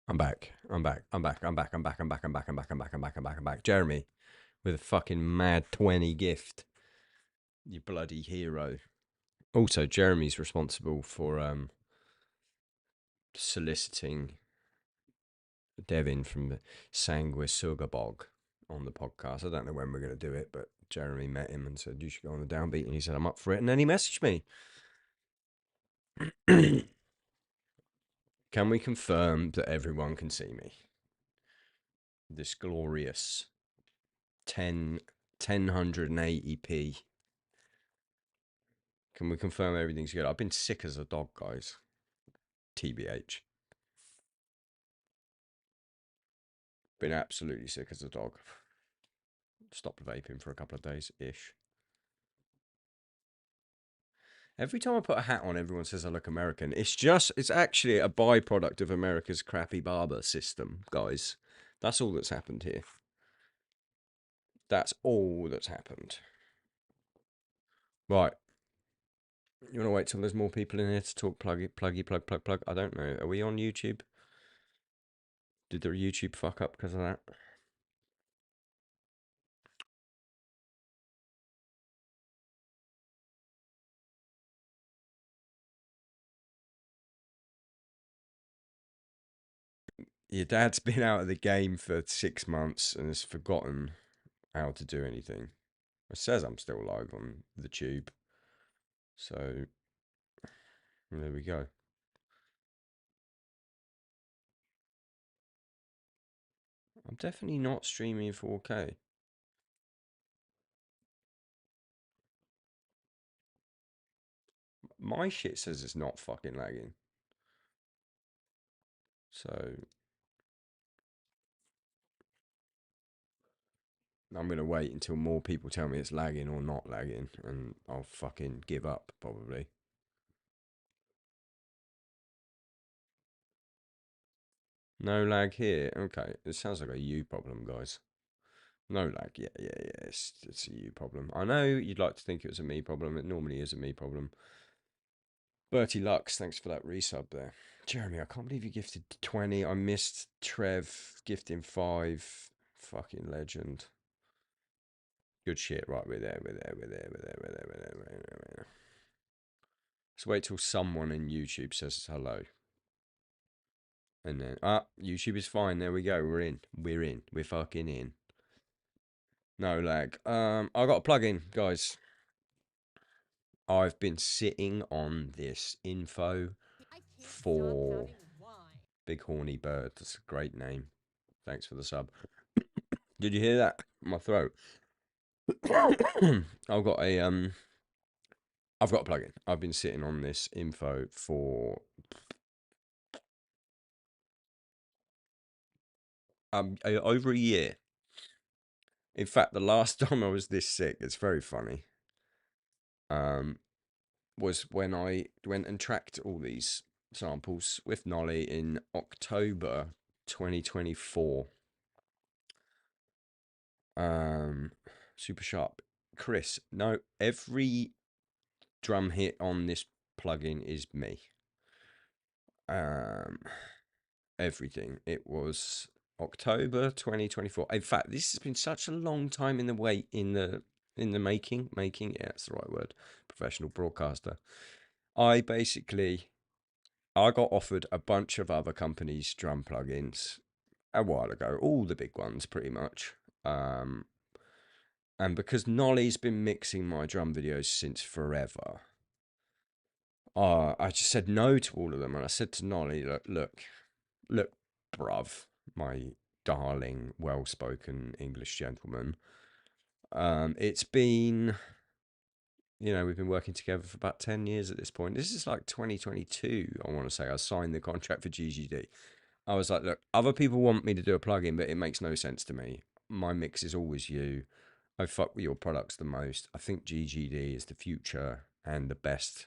I'm back. I'm back. I'm back. I'm back. I'm back. I'm back. I'm back. I'm back. I'm back. I'm back. I'm back. I'm back. Jeremy with a fucking mad 20 gift. You bloody hero. Also, Jeremy's responsible for soliciting Devin from the Sanguisugabog on the podcast. I don't know when we're going to do it, but Jeremy met him and said, you should go on the Downbeat. And he said, I'm up for it. And then he messaged me. Can we confirm that everyone can see me? This glorious 1080p. Can we confirm everything's good? I've been sick as a dog, guys. TBH. Been absolutely sick as a dog. Stopped vaping for a couple of days ish. Every time I put a hat on, everyone says I look American. It's actually a byproduct of America's crappy barber system, guys. That's all that's happened here. That's all that's happened. Right. You want to wait till there's more people in here to talk plug? I don't know. Are we on YouTube? Did the YouTube fuck up because of that? Your dad's been out of the game for 6 months and has forgotten how to do anything. It says I'm still live on the tube. So there we go. I'm definitely not streaming in 4K. My shit says it's not fucking lagging. So I'm going to wait until more people tell me it's lagging or not lagging, and I'll fucking give up, probably. No lag here. Okay, it sounds like a you problem, guys. No lag. Yeah. It's a you problem. I know you'd like to think it was a me problem. It normally is a me problem. Bertie Lux, thanks for that resub there. Jeremy, I can't believe you gifted 20. I missed Trev gifting 5. Fucking legend. Good shit. Right, we're there. Let's wait till someone in YouTube says hello. And then, YouTube is fine. There we go. We're in. We're in. We're fucking in. No lag. I got a plug-in, guys. I've been sitting on this info for Big Horny Bird. That's a great name. Thanks for the sub. Did you hear that? My throat. I've got a plugin. I've been sitting on this info for over a year. In fact, the last time I was this sick, it's very funny. Was when I went and tracked all these samples with Nolly in October 2024. Super sharp. Chris, no, every drum hit on this plugin is me. Everything. It was October 2024. In fact, this has been such a long time in the wait in the making. Yeah, that's the right word. Professional broadcaster. I got offered a bunch of other companies' drum plugins a while ago, all the big ones pretty much. And because Nolly's been mixing my drum videos since forever, I just said no to all of them. And I said to Nolly, look, bruv, my darling, well-spoken English gentleman. It's been, we've been working together for about 10 years at this point. This is like 2022, I want to say. I signed the contract for GGD. I was like, look, other people want me to do a plugin, but it makes no sense to me. My mix is always you. I fuck with your products the most. I think GGD is the future and the best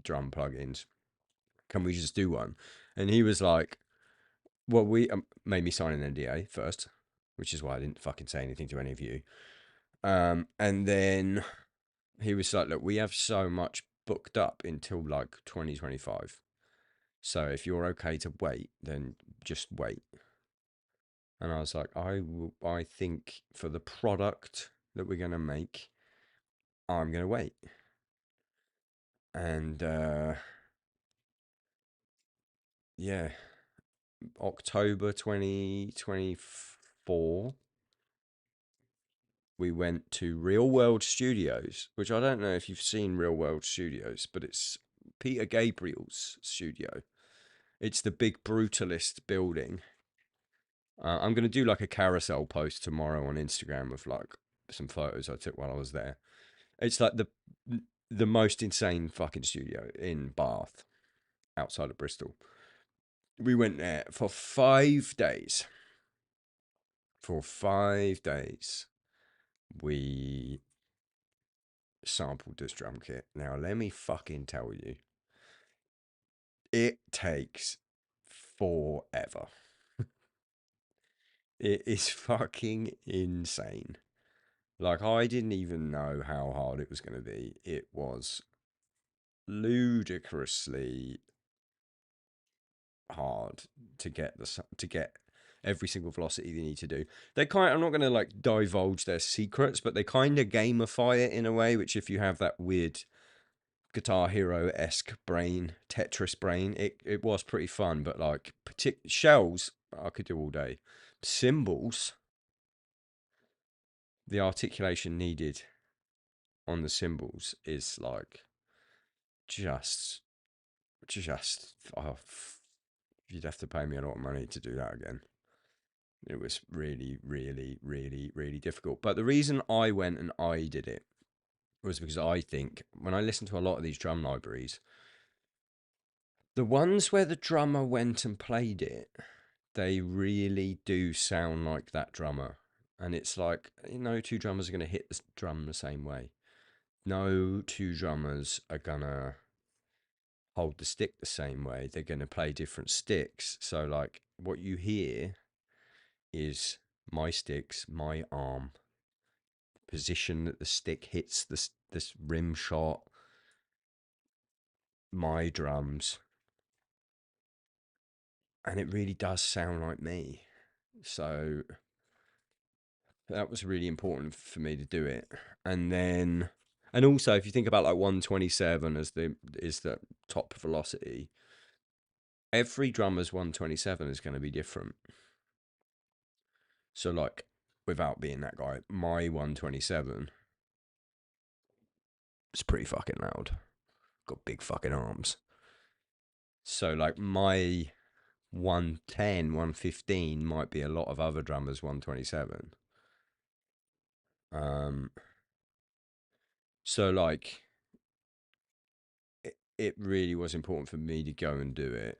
drum plugins. Can we just do one? And he was like, well, we made me sign an NDA first, which is why I didn't fucking say anything to any of you. And then he was like, look, we have so much booked up until like 2025. So if you're okay to wait, then just wait. And I was like, I think for the product that we're going to make, I'm going to wait. And yeah, October 2024, we went to Real World Studios, which I don't know if you've seen Real World Studios, but it's Peter Gabriel's studio. It's the big brutalist building. I'm going to do like a carousel post tomorrow on Instagram of like some photos I took while I was there. It's like the most insane fucking studio in Bath, outside of Bristol. We went there for 5 days. For 5 days, we sampled this drum kit. Now, let me fucking tell you, it takes forever. It is fucking insane. Like, I didn't even know how hard it was going to be. It was ludicrously hard to get every single velocity they need to do. They kind I'm not going to like divulge their secrets, but they kind of gamify it in a way, which if you have that weird Guitar Hero-esque brain, Tetris brain, it was pretty fun. But like shells, I could do all day. Cymbals, the articulation needed on the cymbals is like just oh, you'd have to pay me a lot of money to do that again. It was really, really, really, really difficult. But the reason I went and I did it was because I think when I listen to a lot of these drum libraries, the ones where the drummer went and played it, they really do sound like that drummer. And it's like, no two drummers are going to hit the drum the same way. No two drummers are going to hold the stick the same way. They're going to play different sticks. So, like, what you hear is my sticks, my arm, position that the stick hits this rim shot, my drums, and it really does sound like me. So that was really important for me to do it. And then, and also if you think about like 127 as the top velocity, every drummer's 127 is going to be different. So like, without being that guy, my 127 is pretty fucking loud. Got big fucking arms. So like my 110, 115 might be a lot of other drummers 127. So like it really was important for me to go and do it.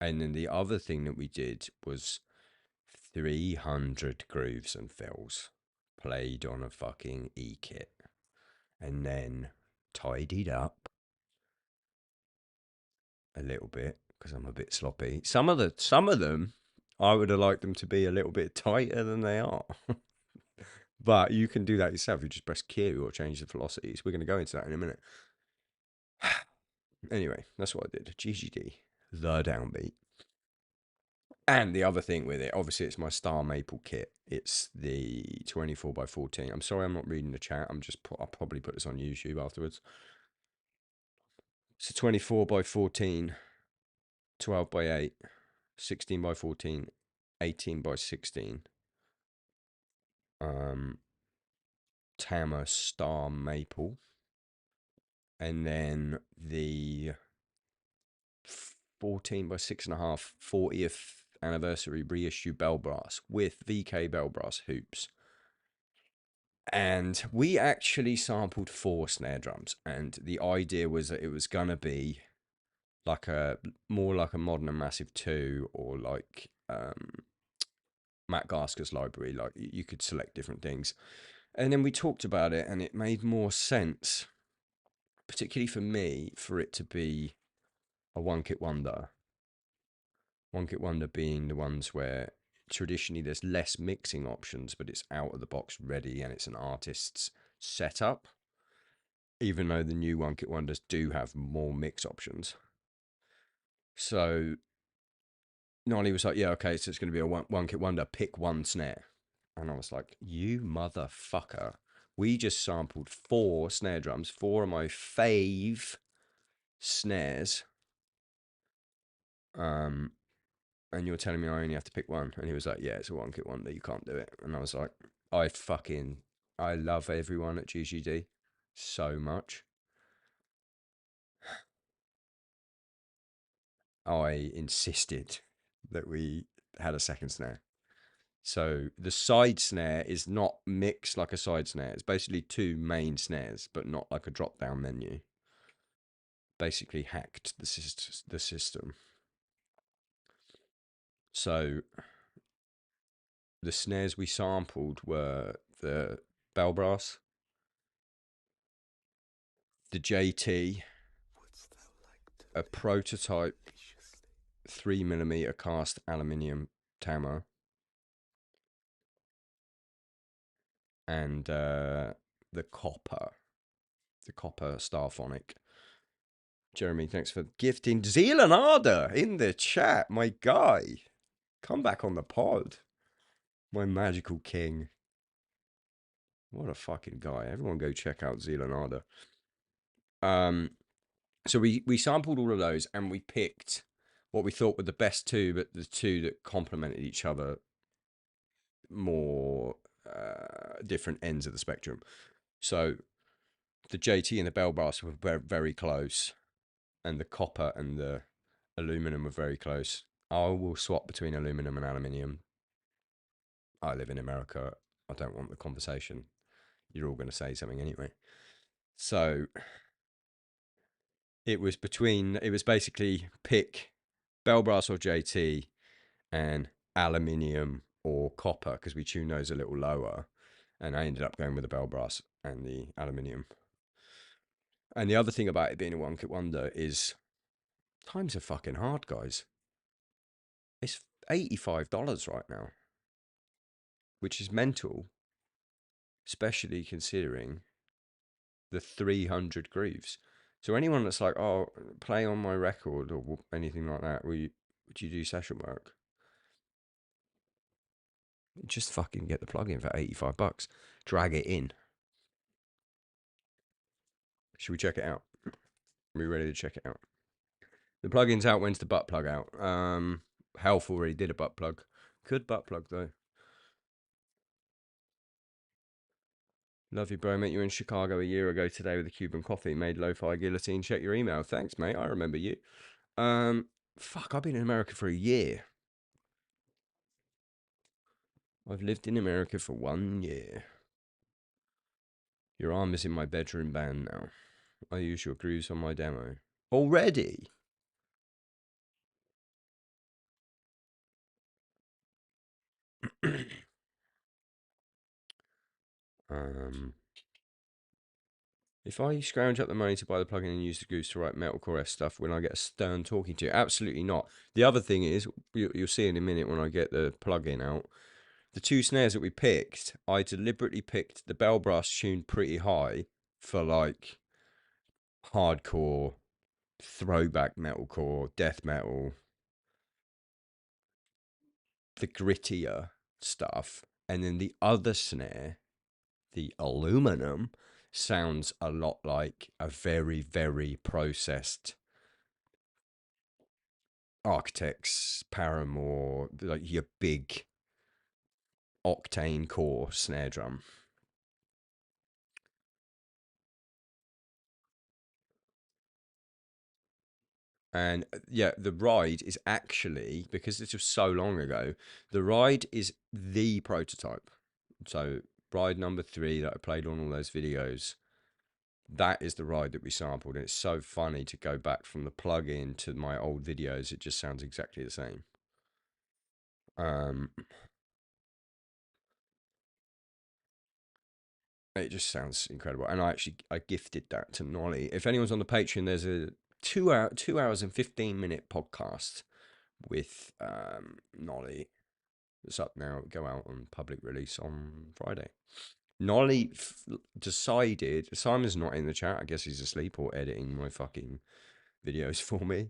And then the other thing that we did was 300 grooves and fills played on a fucking E-kit and then tidied up a little bit because I'm a bit sloppy. Some of them I would have liked them to be a little bit tighter than they are. But you can do that yourself. You just press Q or change the velocities. We're going to go into that in a minute. Anyway, that's what I did. GGD, the downbeat. And the other thing with it, obviously, it's my Star Maple kit. It's the 24x14. I'm sorry I'm not reading the chat. I'll probably put this on YouTube afterwards. It's a 24x14, 12x8, 16x14, 18x16. Tama Star Maple. And then the 14x6.5 40th anniversary reissue bell brass with VK bell brass hoops. And we actually sampled 4 snare drums, and the idea was that it was gonna be like more like a Modern and Massive 2 or like Matt Gasker's library. Like you could select different things, and then we talked about it, and it made more sense, particularly for me, for it to be a one kit wonder. One kit wonder being the ones where traditionally there's less mixing options, but it's out of the box ready and it's an artist's setup. Even though the new one kit wonders do have more mix options. So Nolly was like, yeah, okay, so it's going to be a one kit wonder. Pick one snare. And I was like, you motherfucker. We just sampled 4 snare drums, 4 of my fave snares. And you're telling me I only have to pick one. And he was like, yeah, it's a one kit wonder. You can't do it. And I was like, I love everyone at GGD so much. I insisted that we had a second snare. So the side snare is not mixed like a side snare. It's basically 2 main snares, but not like a drop down menu. Basically hacked the system. So the snares we sampled were the bell brass, the JT, a prototype 3mm cast aluminium Tama, and the copper Starphonic. Jeremy, thanks for gifting Zealanada in the chat, my guy. Come back on the pod, my magical king. What a fucking guy. Everyone go check out Zealanada. So we sampled all of those and we picked what we thought were the best 2, but the 2 that complemented each other more, different ends of the spectrum. So the JT and the bell brass were very, very close, and the copper and the aluminum were very close. I will swap between aluminum and aluminium. I live in America. I don't want the conversation. You're all going to say something anyway. So it was basically pick bell brass or JT and aluminium or copper, because we tuned those a little lower. And I ended up going with the bell brass and the aluminium. And the other thing about it being a one kit wonder is times are fucking hard, guys. It's $85 right now, which is mental, especially considering the 300 grooves. So anyone that's like, oh, play on my record or anything like that, would you do session work? Just fucking get the plugin for $85. Drag it in. Should we check it out? Are we ready to check it out? The plugin's out. When's the butt plug out? Health already did a butt plug. Good butt plug though. Love you, bro. Met you in Chicago a year ago today with a Cuban coffee. Made lo-fi guillotine. Check your email. Thanks, mate. I remember you. Fuck, I've been in America for a year. I've lived in America for 1 year. Your arm is in my bedroom band now. I use your grooves on my demo. Already? If I scrounge up the money to buy the plugin and use the grooves to write metalcore stuff, will I get a stern talking to? Absolutely not. The other thing is, you'll see in a minute when I get the plugin out, the 2 snares that we picked, I deliberately picked the bell brass tuned pretty high for like hardcore, throwback metalcore, death metal, the grittier stuff. And then the other snare, the aluminum, sounds a lot like a very, very processed Architects, Paramore, like your big octane core snare drum. And yeah, the Ride is actually, because this was so long ago, the Ride is the prototype. So Ride number 3 that I played on all those videos, that is the Ride that we sampled. And it's so funny to go back from the plug-in to my old videos. It just sounds exactly the same. It just sounds incredible. And I gifted that to Nolly. If anyone's on the Patreon, there's a 2 hours and 15-minute podcast with Nolly. It's up now. Go out on public release on Friday. Nolly decided, Simon's not in the chat. I guess he's asleep or editing my fucking videos for me.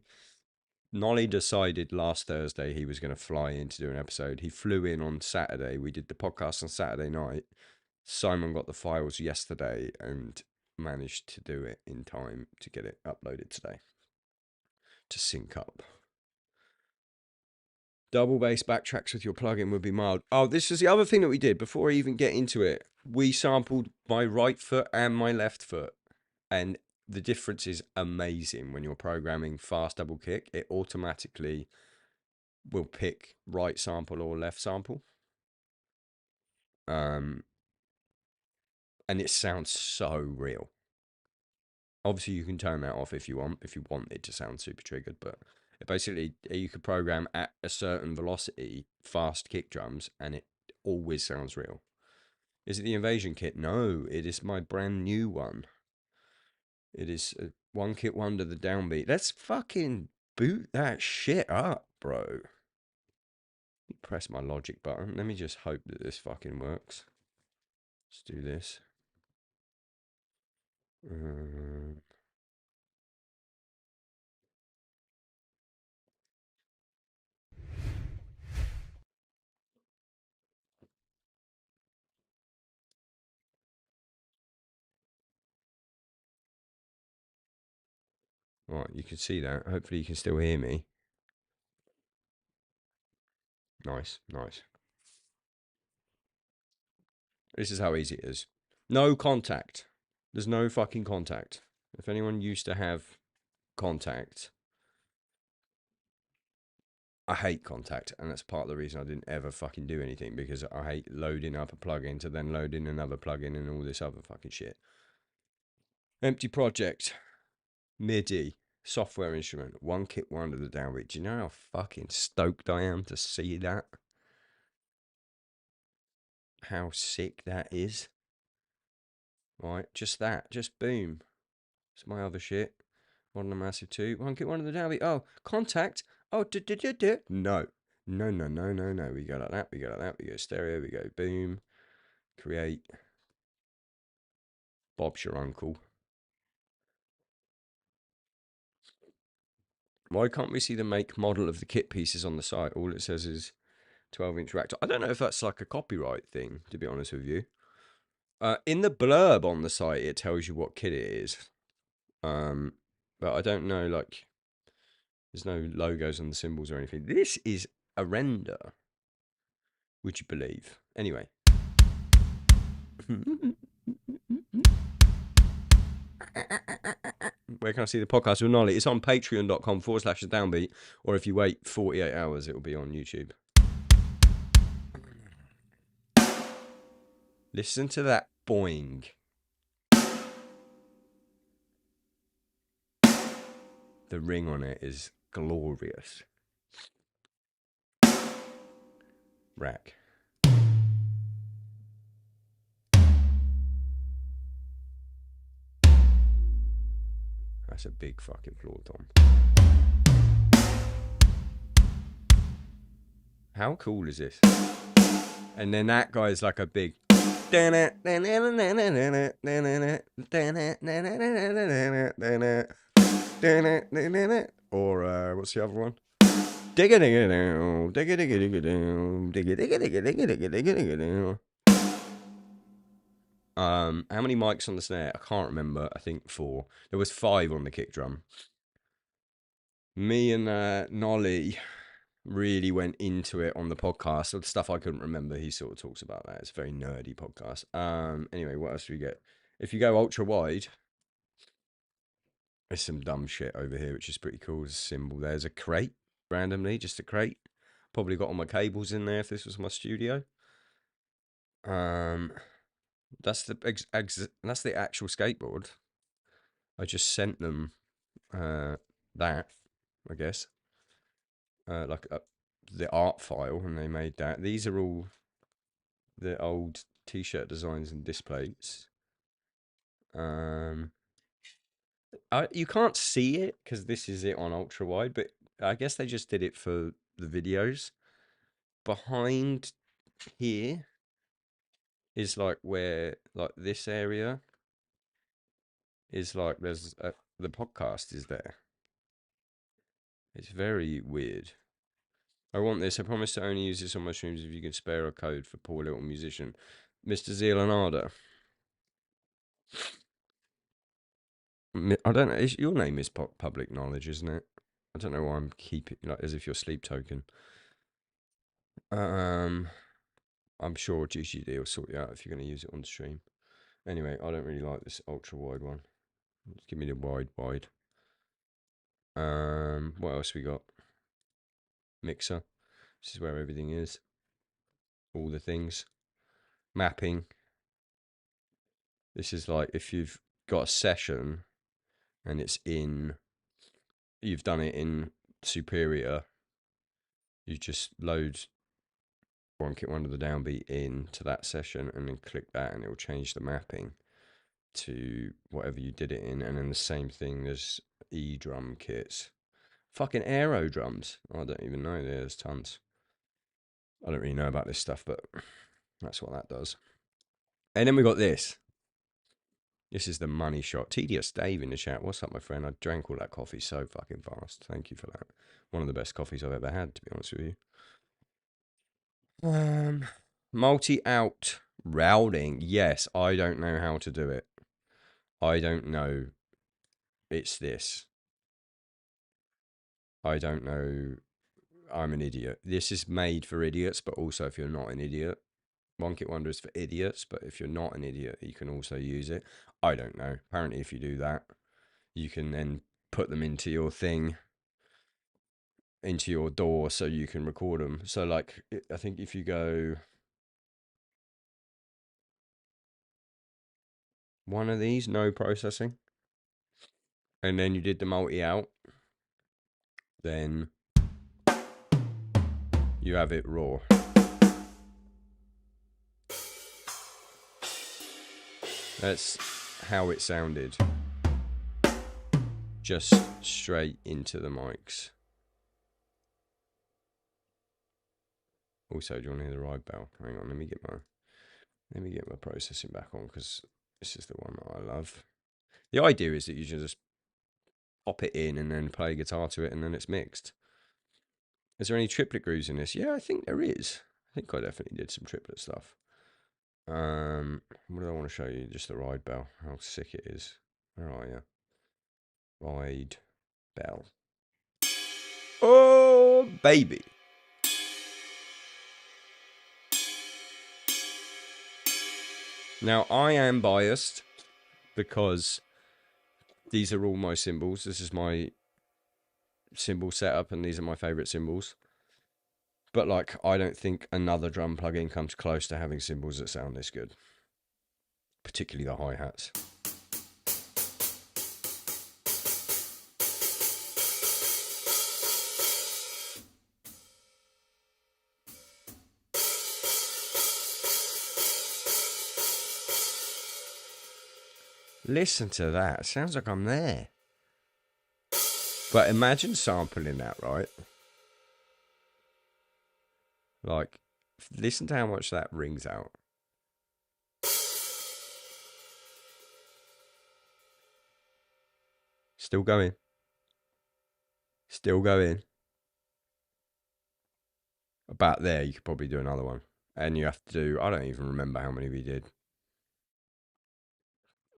Nolly decided last Thursday he was going to fly in to do an episode. He flew in on Saturday. We did the podcast on Saturday night. Simon got the files yesterday and managed to do it in time to get it uploaded today to sync up. Double bass backtracks with your plugin would be mild. Oh, this is the other thing that we did before I even get into it. We sampled my right foot and my left foot, and the difference is amazing when you're programming fast double kick. It automatically will pick right sample or left sample. And it sounds so real. Obviously, you can turn that off if you want it to sound super triggered, but basically you could program at a certain velocity fast kick drums and it always sounds real. Is it the Invasion kit? No, it is my brand new one. It is a one kit wonder, the Downbeat. Let's fucking boot that shit up, bro. Press my Logic button. Let me just hope that this fucking works. Let's do this. Right, you can see that. Hopefully you can still hear me. Nice, nice. This is how easy it is. No contact. There's no fucking contact. If anyone used to have contact, I hate contact, and that's part of the reason I didn't ever fucking do anything, because I hate loading up a plugin to then load in another plugin and all this other fucking shit. Empty project. MIDI. Software instrument. One kit wonder, the Downbeat. Do you know how fucking stoked I am to see that? How sick that is. Right, just that. Just boom. It's my other shit. One massive two. One kit one of the Downbeat. Oh, contact. Oh, no. No, no, no, no, no. We go like that. We go like that. We go stereo. We go boom. Create. Bob's your uncle. Why can't we see the make model of the kit pieces on the site? All it says is 12-inch rack. I don't know if that's like a copyright thing, to be honest with you. In the blurb on the site, it tells you what kit it is. But I don't know, like, there's no logos on the symbols or anything. This is a render, would you believe? Anyway. Where can I see the podcast with Nolly? It's on patreon.com/downbeat, or if you wait 48 hours, it will be on YouTube. Listen to that boing. The ring on it is glorious. Rack. That's a big fucking floor tom. How cool is this? And then that guy's like a big. Or what's the other one? How many mics on the snare? I can't remember. I think 4. There was 5 on the kick drum. Me and Nolly really went into it on the podcast. So the stuff I couldn't remember, he sort of talks about that. It's a very nerdy podcast. Anyway, what else do we get? If you go ultra wide, there's some dumb shit over here, which is pretty cool. There's a symbol. There's a crate, randomly, just a crate. Probably got all my cables in there if this was my studio. That's the actual skateboard. I just sent them that, I guess, like the art file, and they made that. These are all the old t-shirt designs and displays. You can't see it because this is it on ultra wide, but I guess they just did it for the videos. Behind here is like where, like, this area is like there's the podcast is there. It's very weird. I want this. I promise to only use this on my streams if you can spare a code for poor little musician. Mr. Zealanada. I don't know. Your name is public knowledge, isn't it? I don't know why I'm keeping like as if you're sleep token. I'm sure GGD will sort you out if you're going to use it on stream. Anyway, I don't really like this ultra wide one. Just give me the wide. What else we got? Mixer. This is where everything is. All the things. Mapping. This is like if you've got a session and it's in, you've done it in Superior, you just load one kit one of the downbeat into that session and then click that and it will change the mapping to whatever you did it in. And then the same thing, there's drum kits. Fucking aero drums. I don't even know, there's tons. I don't really know about this stuff, but that's what that does. And then we got this. This is the money shot. Tedious Dave in the chat. What's up, my friend? I drank all that coffee so fucking fast. Thank you for that. One of the best coffees I've ever had, to be honest with you. Multi-out routing. Yes, I don't know how to do it. I don't know. It's this. I don't know. I'm an idiot. This is made for idiots, but also if you're not an idiot. One Kit Wonder is for idiots, but if you're not an idiot, you can also use it. I don't know. Apparently, if you do that, you can then put them into your thing, into your DAW, so you can record them. So, like, I think if you go one of these, no processing, and then you did the multi-out, then you have it raw. That's how it sounded. Just straight into the mics. Also, do you want to hear the ride bell? Hang on, let me get my processing back on, because this is the one that I love. The idea is that you just pop it in and then play guitar to it and then it's mixed. Is there any triplet grooves in this? Yeah, I think there is. I think I definitely did some triplet stuff. What do I want to show you? Just the ride bell. How sick it is. Where are you? Ride bell. Oh, baby. Now, I am biased because these are all my cymbals. This is my cymbal setup and these are my favorite cymbals. But, like, I don't think another drum plugin comes close to having cymbals that sound this good. Particularly the hi-hats. Listen to that. It sounds like I'm there. But imagine sampling that, right? Like, listen to how much that rings out. Still going. Still going. About there, you could probably do another one. And you have to do, I don't even remember how many we did.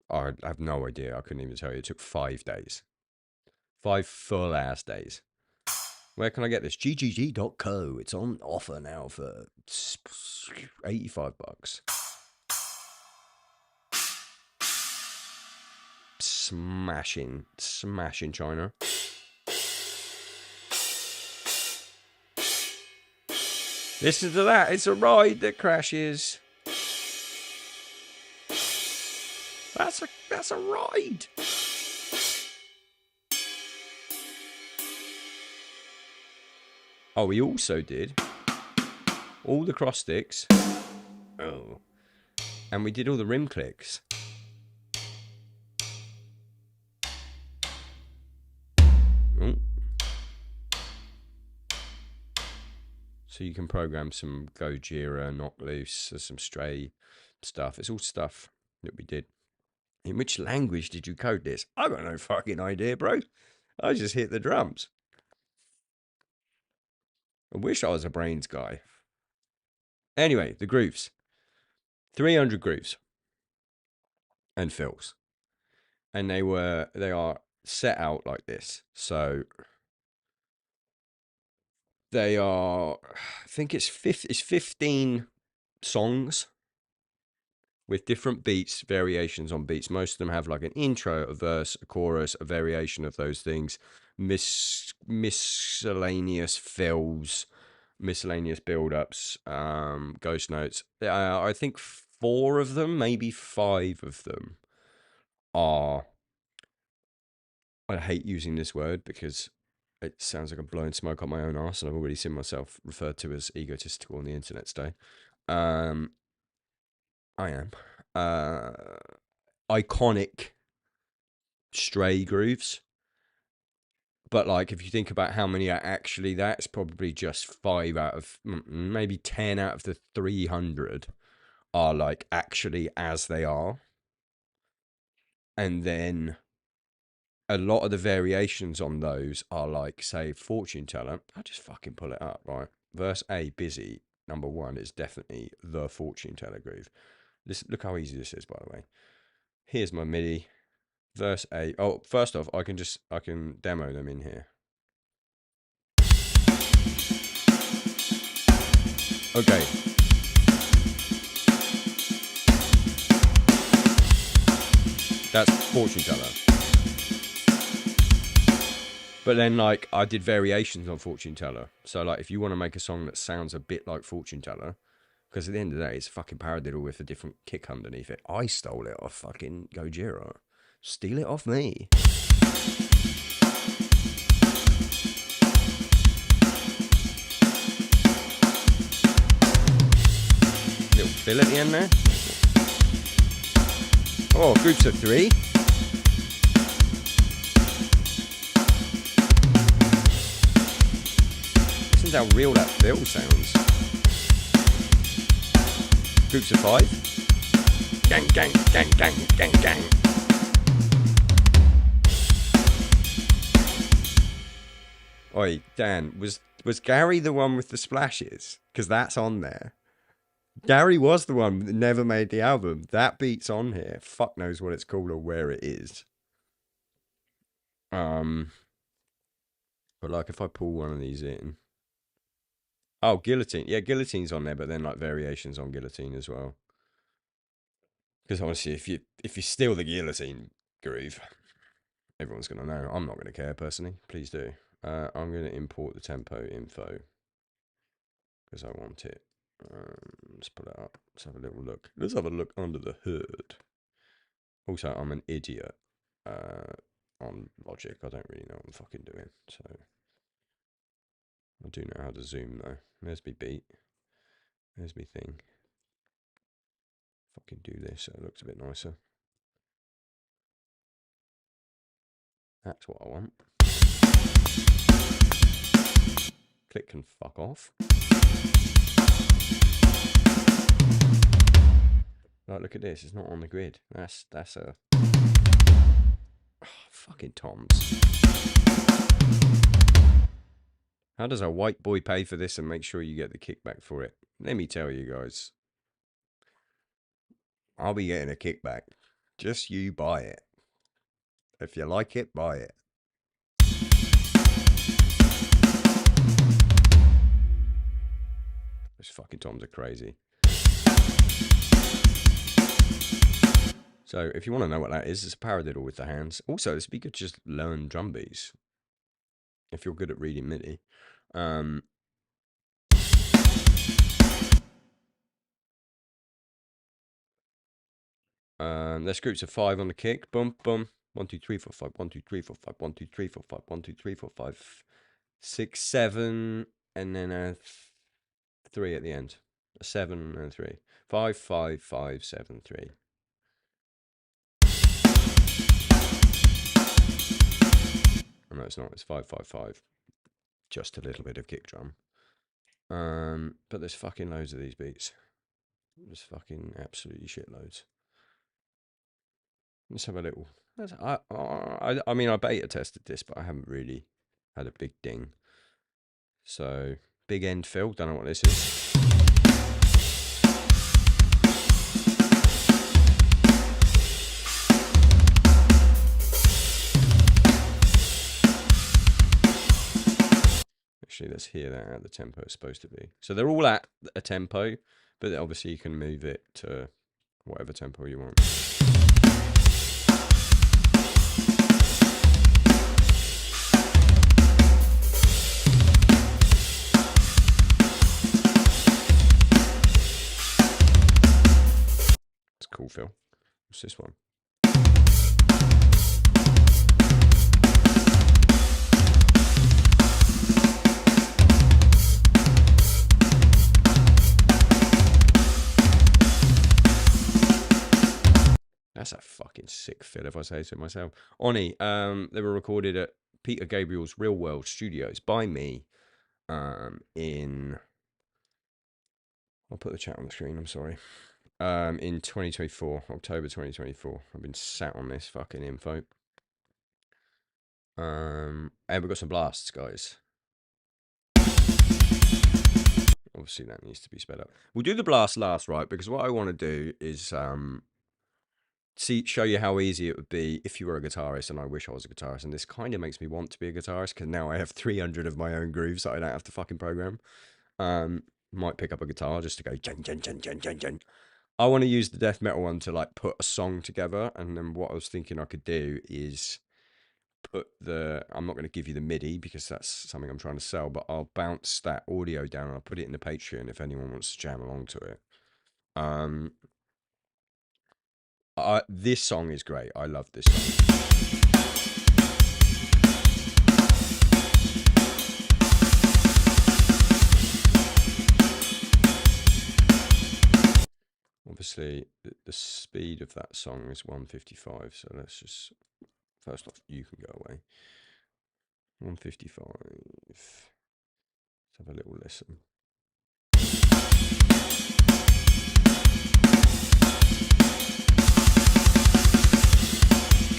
I have no idea. I couldn't even tell you. It took 5 days. 5 full ass days. Where can I get this? ggg.co. It's on offer now for $85. Smashing China. Listen to that. It's a ride that crashes. That's a ride. Oh, we also did all the cross sticks. Oh. And we did all the rim clicks. Oh. So you can program some Gojira, Knock Loose, some Stray stuff. It's all stuff that we did. In which language did you code this? I got no fucking idea, bro. I just hit the drums. I wish I was a brains guy. Anyway, the grooves. 300 grooves and fills. And they are set out like this. So they are, I think it's 15 songs with different beats, variations on beats. Most of them have like an intro, a verse, a chorus, a variation of those things, miscellaneous fills, miscellaneous build-ups, ghost notes. I think 4 of them, maybe 5 of them are, I hate using this word because it sounds like I'm blowing smoke up my own arse, and I've already seen myself referred to as egotistical on the internet today. I am. Iconic stray grooves. But like, if you think about how many are actually, that's probably just 5 out of, maybe 10 out of the 300 are like actually as they are. And then a lot of the variations on those are like, say, fortune teller. I'll just fucking pull it up, right? Verse A, busy, number 1 is definitely the fortune teller groove. Look how easy this is, by the way. Here's my MIDI. Verse A. Oh, first off, I can demo them in here. Okay. That's fortune teller. But then, like, I did variations on fortune teller. So, like, if you want to make a song that sounds a bit like fortune teller, because at the end of the day, it's a fucking paradiddle with a different kick underneath it. I stole it off fucking Gojira. Steal it off me. Little fill at the end there. Oh, groups of 3. Listen to how real that fill sounds. Groups of 5. Gang, gang, gang, gang, gang, gang. Oi, Dan, was Gary the one with the splashes? Because that's on there. Gary was the one that never made the album. That beat's on here. Fuck knows what it's called or where it is. But like if I pull one of these in. Oh, guillotine. Yeah, guillotine's on there, but then like variations on guillotine as well. Because honestly, if you steal the guillotine groove, everyone's gonna know. I'm not gonna care personally. Please do. I'm gonna import the tempo info because I want it. Let's pull it up. Let's have a little look. Let's have a look under the hood. Also, I'm an idiot on Logic. I don't really know what I'm fucking doing. So I do know how to zoom though. There's me beat. There's me thing. Fucking do this so it looks a bit nicer. That's what I want. Click can fuck off. Like, look at this. It's not on the grid. That's a... Oh, fucking Toms. How does a white boy pay for this and make sure you get the kickback for it? Let me tell you guys. I'll be getting a kickback. Just you buy it. If you like it, buy it. Those fucking Toms are crazy. So if you want to know what that is, it's a paradiddle with the hands. Also, it's be good to just learn drum beats. If you're good at reading MIDI. There's groups of 5 on the kick. Boom, boom. 1, 2, 3, 4, 5. 1, 2, 3, 4, 5. 1, 2, 3, 4, 5. 1, 2, 3, 4, 5. 6, 7, and then a 3 at the end. A 7 and a 3. 5, 5, 5, 7, 3. Oh, no, it's not. It's 5, 5, 5. Just a little bit of kick drum. But there's fucking loads of these beats. There's fucking absolutely shitloads. Let's have a little. I mean, I beta tested this, but I haven't really had a big ding. So Big end fill. Don't know what this is. Actually, let's hear that how the tempo is supposed to be. So they're all at a tempo, but obviously you can move it to whatever tempo you want. It's cool, Phil. What's this one? That's a fucking sick fill, if I say so myself. Oni, they were recorded at Peter Gabriel's Real World Studios by me in... I'll put the chat on the screen, I'm sorry. In 2024, October 2024. I've been sat on this fucking info. And we've got some blasts, guys. Obviously, that needs to be sped up. We'll do the blast last, right? Because what I want to do is... show you how easy it would be if you were a guitarist, and I wish I was a guitarist, and this kind of makes me want to be a guitarist, because now I have 300 of my own grooves that I don't have to fucking program. Might pick up a guitar just to go jen, jen, jen, jen, jen, jen. I want to use the death metal one to like put a song together, and then what I was thinking I could do is put I'm not going to give you the MIDI because that's something I'm trying to sell, but I'll bounce that audio down and I'll put it in the Patreon if anyone wants to jam along to it. This song is great. I love this song. Obviously, the speed of that song is 155. So let's just, first off, you can go away. 155. Let's have a little listen.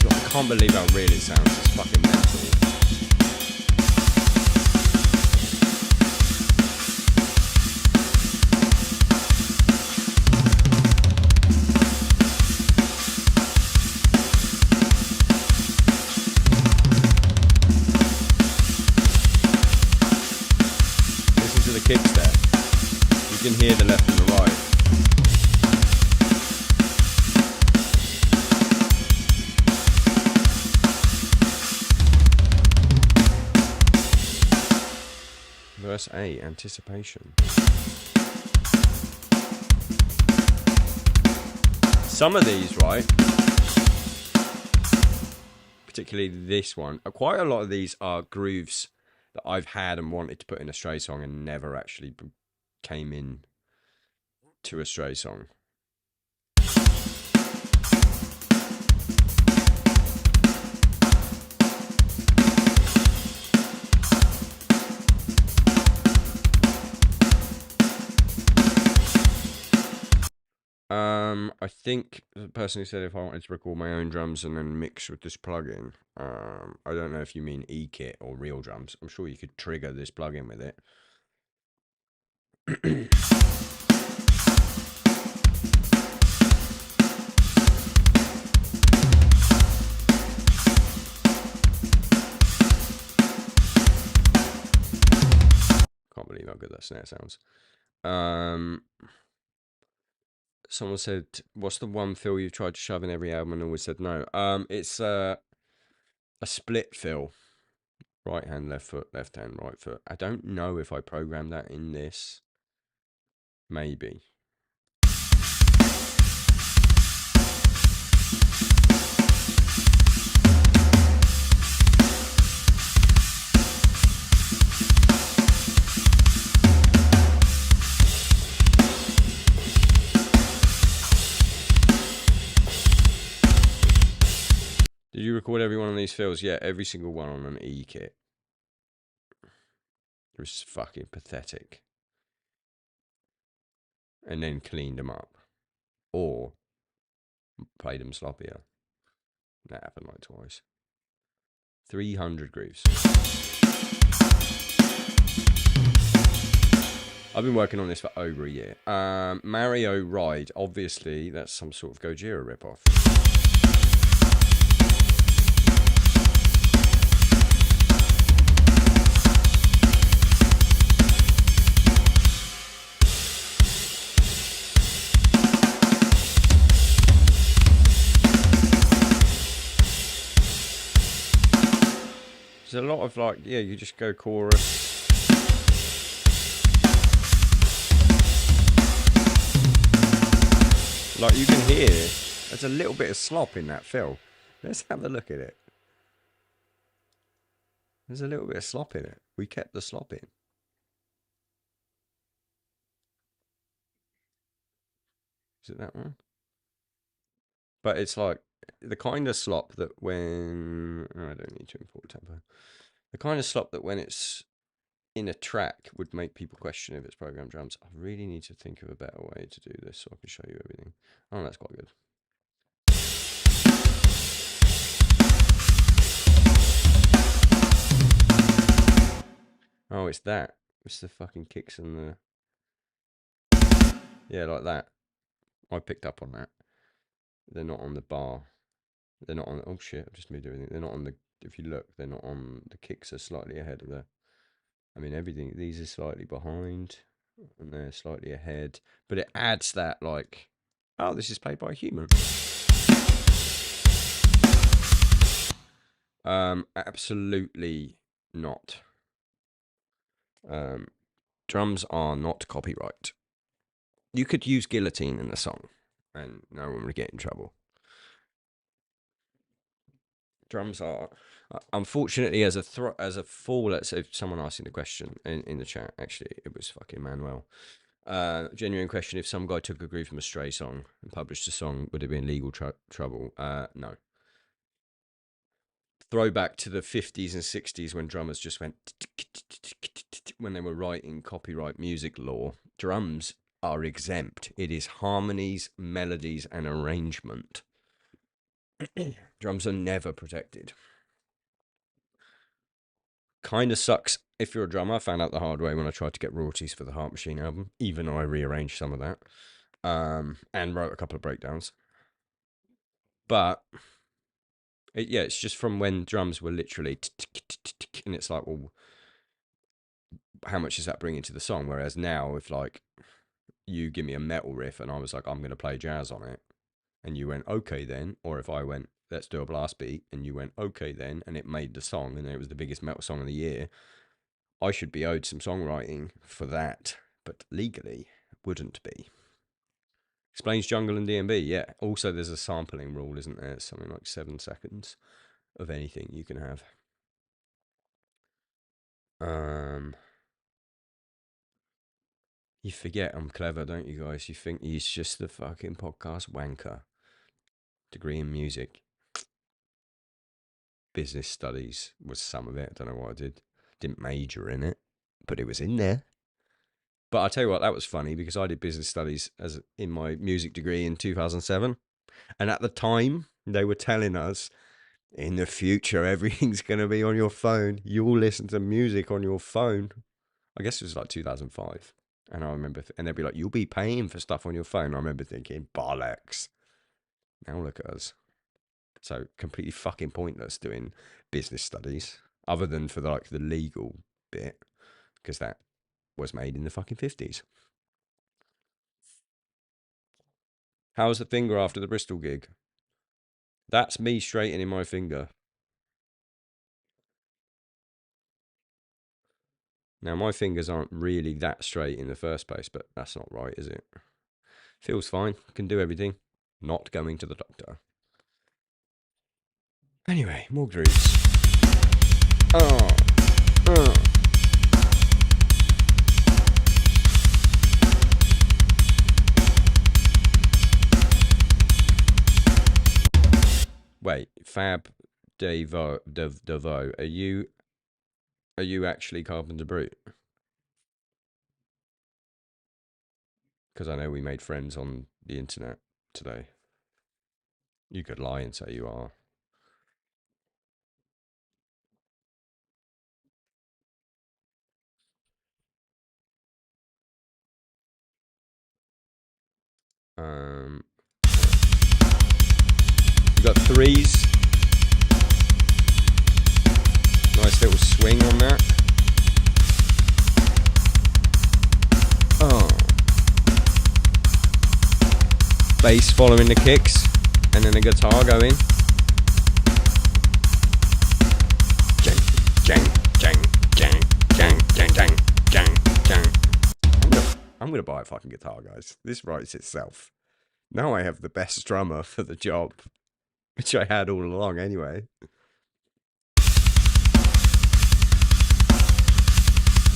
I can't believe how real it sounds. It's fucking mental. Listen to the kicks there. You can hear the left and the right. Verse 8, anticipation. Some of these, right, particularly this one, quite a lot of these are grooves that I've had and wanted to put in a Stray song and never actually came in to a Stray song. I think the person who said if I wanted to record my own drums and then mix with this plugin, I don't know if you mean E-Kit or real drums. I'm sure you could trigger this plugin with it. Can't believe how good that snare sounds. Someone said, what's the one fill you've tried to shove in every album and always said no? It's a split fill. Right hand, left foot, left hand, right foot. I don't know if I programmed that in this. Maybe. Did you record every one of these fills? Yeah, every single one on an E-Kit. It was fucking pathetic. And then cleaned them up. Or played them sloppier. That happened like twice. 300 grooves. I've been working on this for over a year. Mario Ride, obviously, that's some sort of Gojira ripoff. There's a lot of like, yeah, you just go chorus. Like you can hear, there's a little bit of slop in that fill. Let's have a look at it. There's a little bit of slop in it. We kept the slop in. Is it that one? But it's like the kind of slop that when I don't need to import tempo. The kind of slop that when it's in a track would make people question if it's programmed drums. I really need to think of a better way to do this so I can show you everything. Oh, that's quite good. Oh, it's that. It's the fucking kicks and the... Yeah, like that. I picked up on that. They're not on the bar. They're not on... Oh, shit, I've just moved everything. They're not on the... If you look, they're not on... The kicks are slightly ahead of the... I mean, everything... These are slightly behind. And they're slightly ahead. But it adds that, like... Oh, this is played by a human. Absolutely not. Drums are not copyright. You could use guillotine in the song, and no one would get in trouble. Drums are, unfortunately, as a fall. Let's say someone asking the question in the chat. Actually, it was fucking Manuel. Genuine question: if some guy took a groove from a Stray song and published a song, would it be in legal trouble? No. Throwback to the 50s and 60s when drummers just went when they were writing copyright music law. Drums are exempt. It is harmonies, melodies, and arrangement. Drums are never protected. Kind of sucks if you're a drummer. I found out the hard way when I tried to get royalties for the Heart Machine album, even though I rearranged some of that and wrote a couple of breakdowns. But yeah, it's just from when drums were literally and it's like, well, how much does that bring into the song? Whereas now, if like you give me a metal riff and I was like, I'm going to play jazz on it, and you went, okay then, or if I went, let's do a blast beat, and you went, okay then, and it made the song, and it was the biggest metal song of the year, I should be owed some songwriting for that, but legally wouldn't be. Explains jungle and DMB, yeah. Also, there's a sampling rule, isn't there? It's something like 7 seconds of anything you can have. You forget I'm clever, don't you guys? You think he's just the fucking podcast wanker. Degree in music. Business studies was some of it. I don't know what I did. Didn't major in it, but it was in there. But I'll tell you what, that was funny because I did business studies as in my music degree in 2007. And at the time, they were telling us, in the future, everything's going to be on your phone. You'll listen to music on your phone. I guess it was like 2005. And I remember, and they'd be like, you'll be paying for stuff on your phone. I remember thinking, bollocks. Now look at us. So completely fucking pointless doing business studies, other than for like the legal bit, because that was made in the fucking 50s. How was the finger after the Bristol gig? That's me straightening my finger. Now, my fingers aren't really that straight in the first place, but that's not right, is it? Feels fine. Can do everything. Not going to the doctor. Anyway, more grooves. Wait, Fab Devo, are you actually Carpenter Brute? Because I know we made friends on the internet today. You could lie and say you are. You got threes. Nice little swing on that. Oh. Bass following the kicks, and then the guitar going. Jang, jang, jang, jang, jang, jang, jang, jang, jang. I'm gonna buy a fucking guitar, guys. This writes itself. Now I have the best drummer for the job, which I had all along anyway.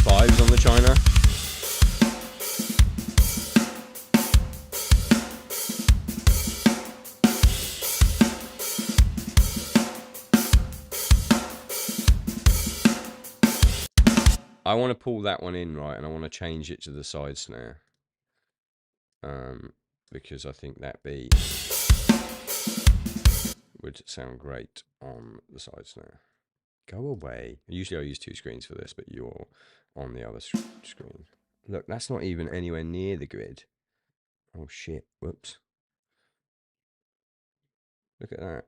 Fives on the China. I want to pull that one in, right, and I want to change it to the side snare. Because I think that beat would sound great on the side snare. Go away. Usually I use 2 screens for this, but you're on the other screen. Look, that's not even anywhere near the grid. Oh shit, whoops. Look at that.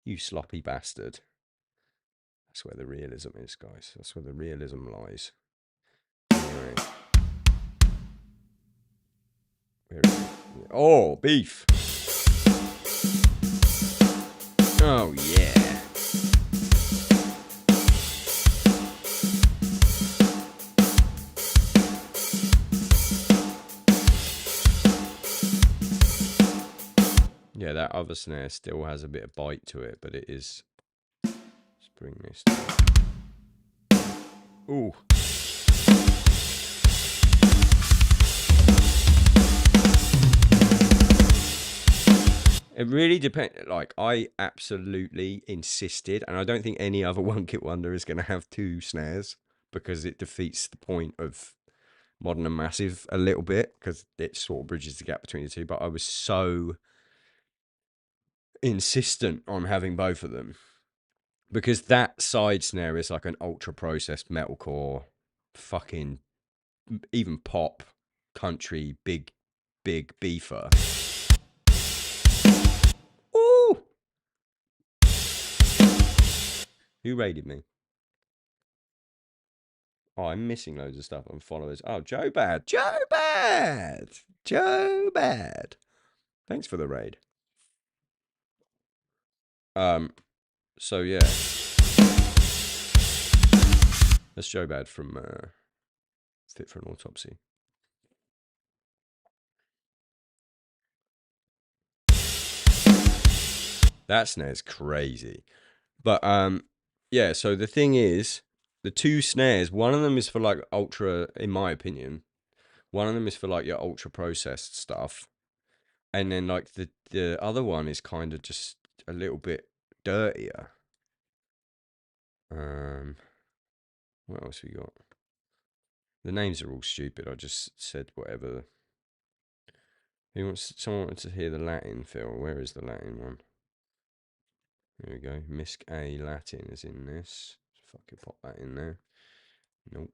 You sloppy bastard. That's where the realism is, guys. That's where the realism lies. Anyway. Where is it? Oh, beef. Oh, yeah. Yeah, that other snare still has a bit of bite to it, but it is... Let's bring this down. Ooh. It really depends. Like, I absolutely insisted, and I don't think any other One Kit Wonder is going to have 2 snares, because it defeats the point of Modern and Massive a little bit, because it sort of bridges the gap between the two. But I was so insistent on having both of them, because that side snare is like an ultra processed metalcore, fucking even pop, country, big beefer. Ooh! Who raided me? Oh, I'm missing loads of stuff on followers. Oh, Joe Bad. Joe Bad. Joe Bad. Thanks for the raid. So yeah. That's Joe Bad from Fit for an Autopsy. That snare's crazy. But yeah, so the thing is, the 2 snares, one of them is for like ultra, in my opinion, one of them is for like your ultra processed stuff. And then like the other one is kind of just a little bit dirtier. What else we got? The names are all stupid. I just said whatever. Someone wants to hear the Latin, Phil. Where is the Latin one? There we go. Misc A Latin is in this. Fucking pop that in there. Nope.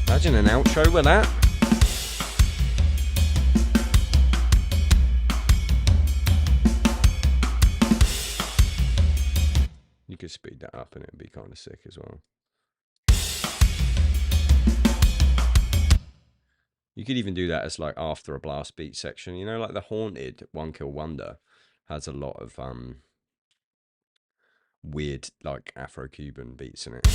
Imagine an outro with that. You could speed that up and it'd be kind of sick as well. You could even do that as like after a blast beat section. You know, like the Haunted One Kill Wonder has a lot of weird like Afro-Cuban beats in it.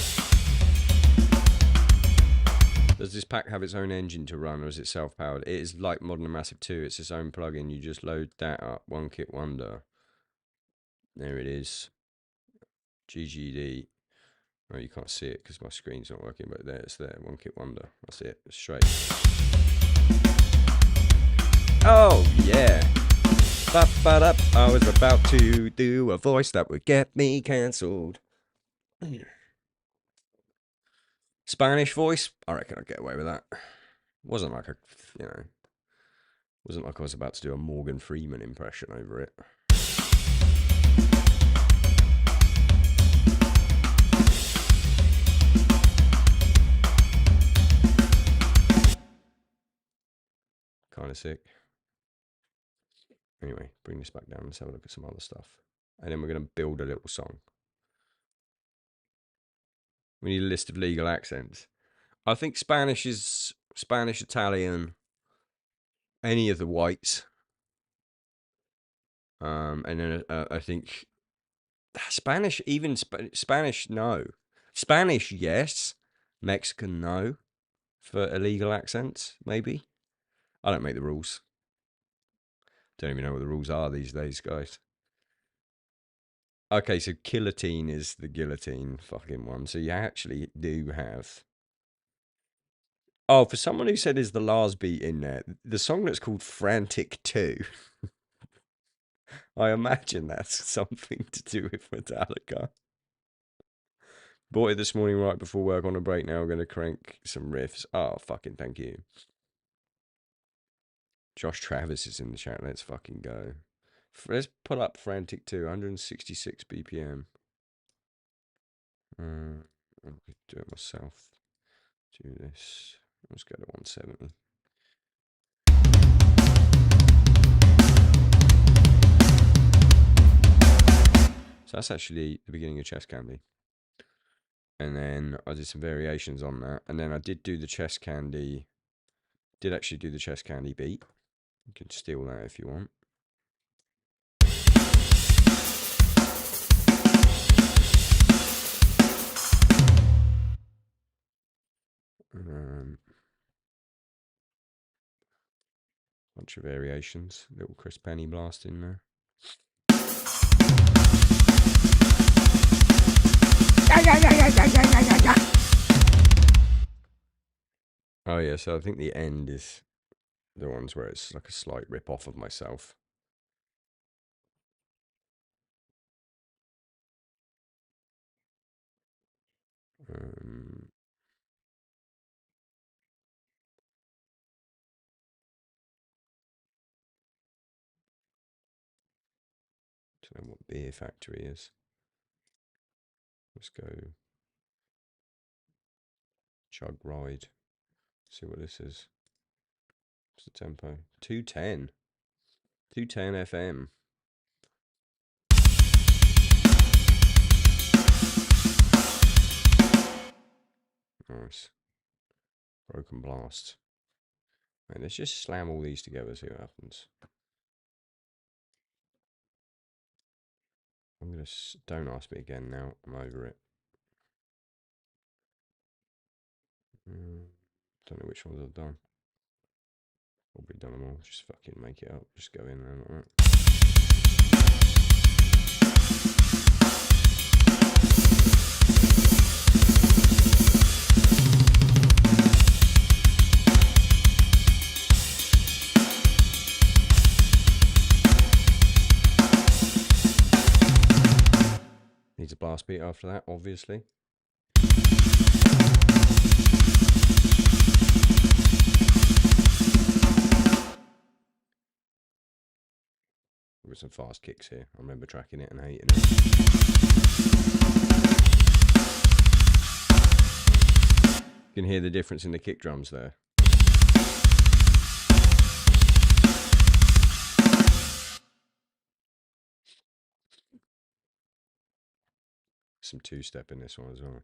Does this pack have its own engine to run, or is it self-powered? It is like Modern and Massive 2. It's its own plugin. You just load that up. One Kit Wonder. There it is. GGD. Oh, you can't see it because my screen's not working, but there it's there. One Kit Wonder. That's it. Straight. Oh, yeah. Ba-ba-da. I was about to do a voice that would get me cancelled. Spanish voice? I reckon I'd get away with that. Wasn't like wasn't like I was about to do a Morgan Freeman impression over it. kind of sick. Anyway, bring this back down. Let's have a look at some other stuff. And then we're going to build a little song. We need a list of legal accents. I think Spanish is Spanish, Italian, any of the whites. And then I think Spanish, even Spanish, no. Spanish, yes. Mexican, no. For illegal accents, maybe. I don't make the rules. Don't even know what the rules are these days, guys. Okay, so guillotine is the guillotine fucking one. So you actually do have. Oh, for someone who said is the last beat in there, the song that's called Frantic 2. I imagine that's something to do with Metallica. Bought it this morning right before work on a break. Now we're going to crank some riffs. Oh, fucking thank you. Josh Travis is in the chat. Let's fucking go. Let's pull up Frantic 2, 166 BPM. I'll do it myself. Do this. Let's go to 170. So that's actually the beginning of Chest Candy. And then I did some variations on that. And then I did do the Chest Candy. Did actually do the Chest Candy beat. You can steal that if you want. Bunch of variations. Little Chris Penny blast in there. Oh yeah, so I think the end is the ones where it's like a slight rip off of myself. Don't know what Beer Factory is. Let's go Chug Ride. See what this is. What's the tempo? 210. 210 FM. Nice. Broken Blast. Right, let's just slam all these together, see what happens. I'm gonna. Don't ask me again now. I'm over it. Don't know which ones I've done. Probably done them all. Just fucking make it up. Just go in there like that. Needs a blast beat after that, obviously. With some fast kicks here. I remember tracking it and hating it. You can hear the difference in the kick drums there. Some two-step in this one as well.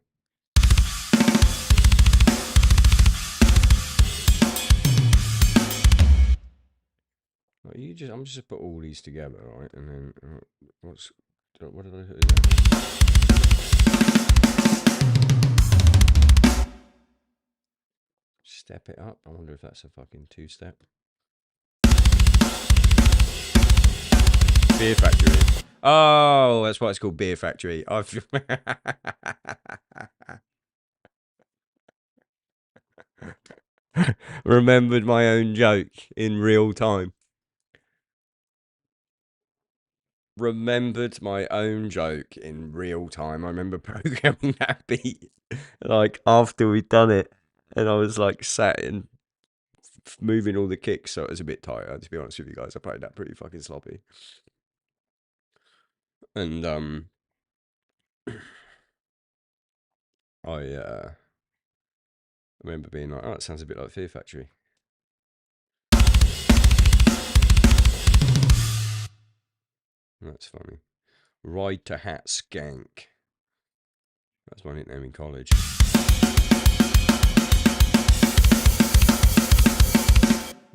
I'm just put all these together, right? And then what did I do? Step it up. I wonder if that's a fucking two-step. Beer Factory. Oh, that's why it's called Beer Factory. I've remembered my own joke in real time. Remembered my own joke in real time. I remember programming that beat like after we'd done it, and I was like sat and moving all the kicks, so it was a bit tight. To be honest with you guys, I played that pretty fucking sloppy. And I remember being like, "Oh, it sounds a bit like Fear Factory." That's funny. Ride to Hat Skank. That's my nickname in college.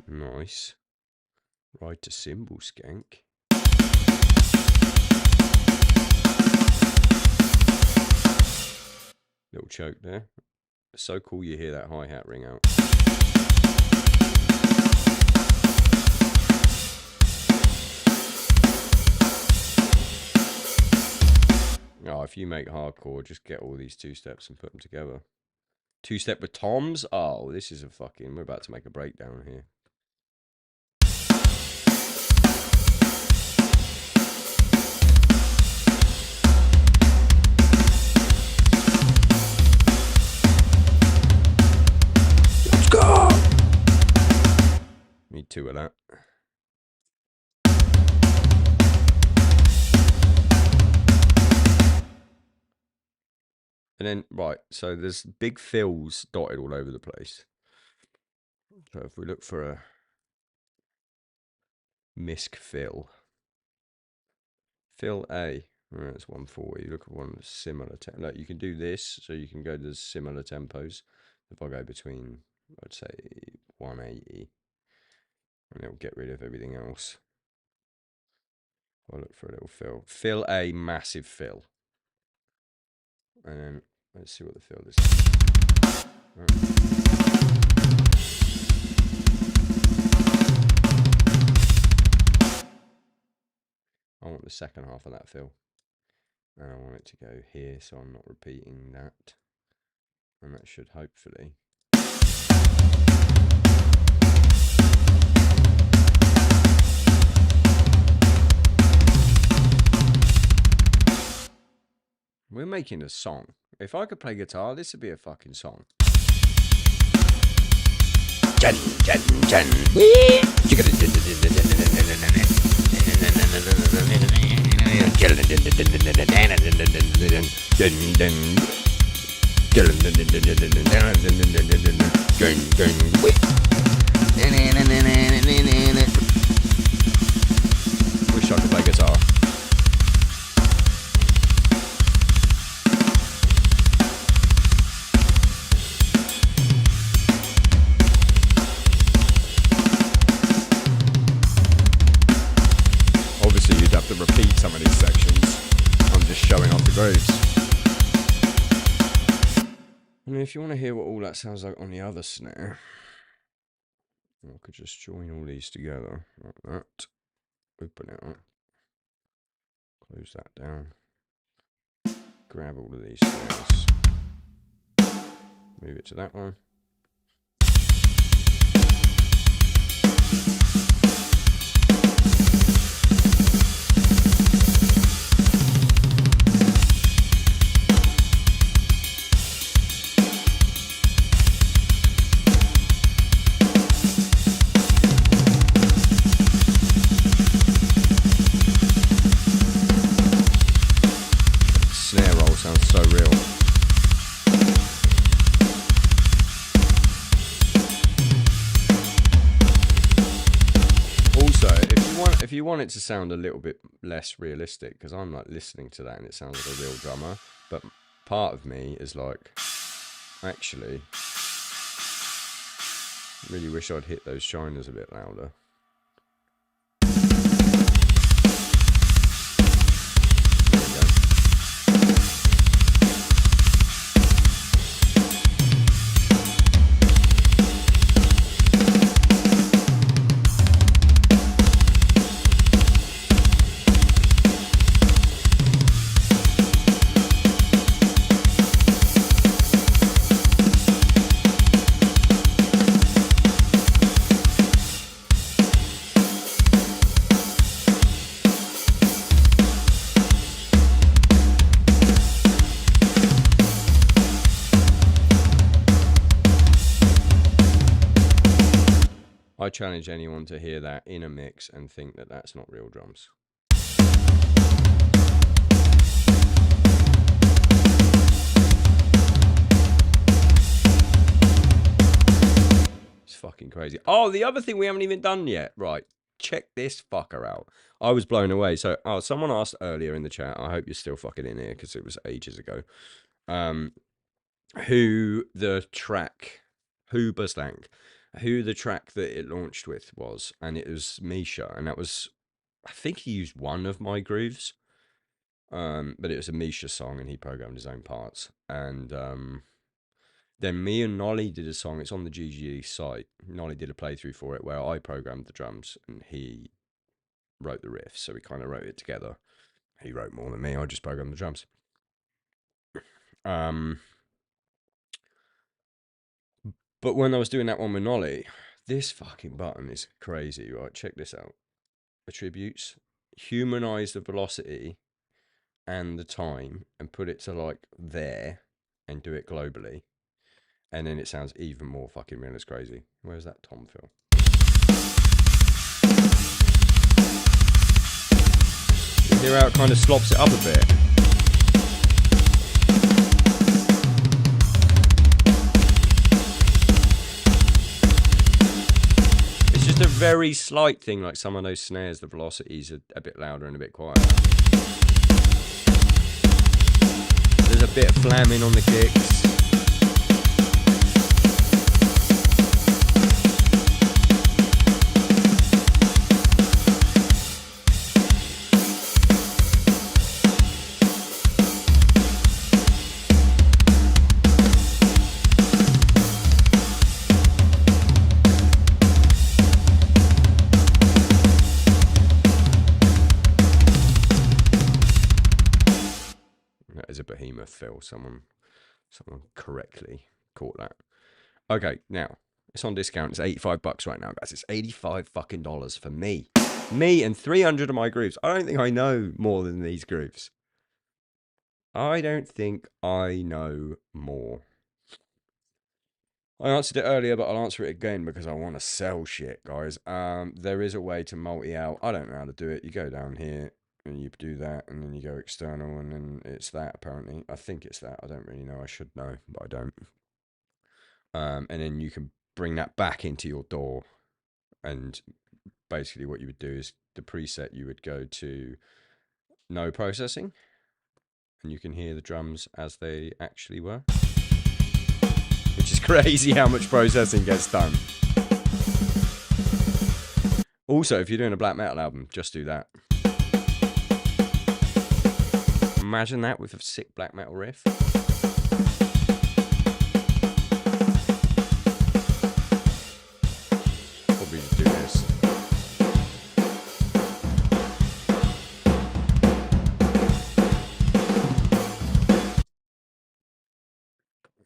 Nice. Ride to Cymbal Skank. Little choke there. It's so cool you hear that hi-hat ring out. Oh, if you make hardcore, just get all these two steps and put them together. Two step with toms? Oh, this is a fucking... We're about to make a breakdown here. Let's go! Need two of that. And then, right, so there's big fills dotted all over the place. So if we look for a misc fill. Fill A. Oh, that's 140. Look at one similar. Look, you can do this, so you can go to similar tempos. If I go between, I'd say 180, and it'll get rid of everything else. I'll look for a little fill. Fill A, massive fill. And then let's see what the fill is. Right. I want the second half of that fill. And I want it to go here, so I'm not repeating that. And that should hopefully... We're making a song. If I could play guitar, this would be a fucking song. Wish I could play guitar. Obviously, you'd have to repeat some of these sections. I'm just showing off the grooves. And if you want to hear what all that sounds like on the other snare, I could just join all these together like that. Open it up. Close that down. Grab all of these snares. Move it to that one. Sounds so real. Also, if you want it to sound a little bit less realistic, because I'm like listening to that and it sounds like a real drummer, but part of me is like, actually, really wish I'd hit those shiners a bit louder. I challenge anyone to hear that in a mix and think that that's not real drums. It's fucking crazy. Oh, the other thing we haven't even done yet. Right. check this fucker out. I was blown away. So, someone asked earlier in the chat. I hope you're still fucking in here because it was ages ago. Who the track that it launched with was, and it was Misha, and that was, I think he used one of my grooves, but it was a Misha song, and he programmed his own parts, and then me and Nolly did a song. It's on the GGE site. Nolly did a playthrough for it where I programmed the drums and he wrote the riffs, so we kind of wrote it together. He wrote more than me. I just programmed the drums. But when I was doing that one with Nolly, this fucking button is crazy, right? Check this out. Attributes, humanize the velocity and the time and put it to like there and do it globally. And then it sounds even more fucking real. It's crazy. Where's that tom fill? You hear how it kind of slops it up a bit? Just a very slight thing, like some of those snares, the velocities are a bit louder and a bit quieter. There's a bit of flamming on the kicks. That is a behemoth fill. Someone correctly caught that. Okay, now it's on discount. It's $85 right now, guys. It's $85 fucking dollars for me and 300 of my grooves. I don't think I know more than these grooves. I don't think I know more. I answered it earlier, but I'll answer it again because I want to sell shit, guys. There is a way to multi-out. I don't know how to do it. You go down here and you do that, and then you go external, and then it's that, apparently. I think it's that. I don't really know. I should know, but I don't. And then you can bring that back into your DAW, and basically what you would do is the preset, you would go to no processing, and you can hear the drums as they actually were. Which is crazy how much processing gets done. Also, if you're doing a black metal album, just do that. Imagine that with a sick black metal riff. Probably just do this.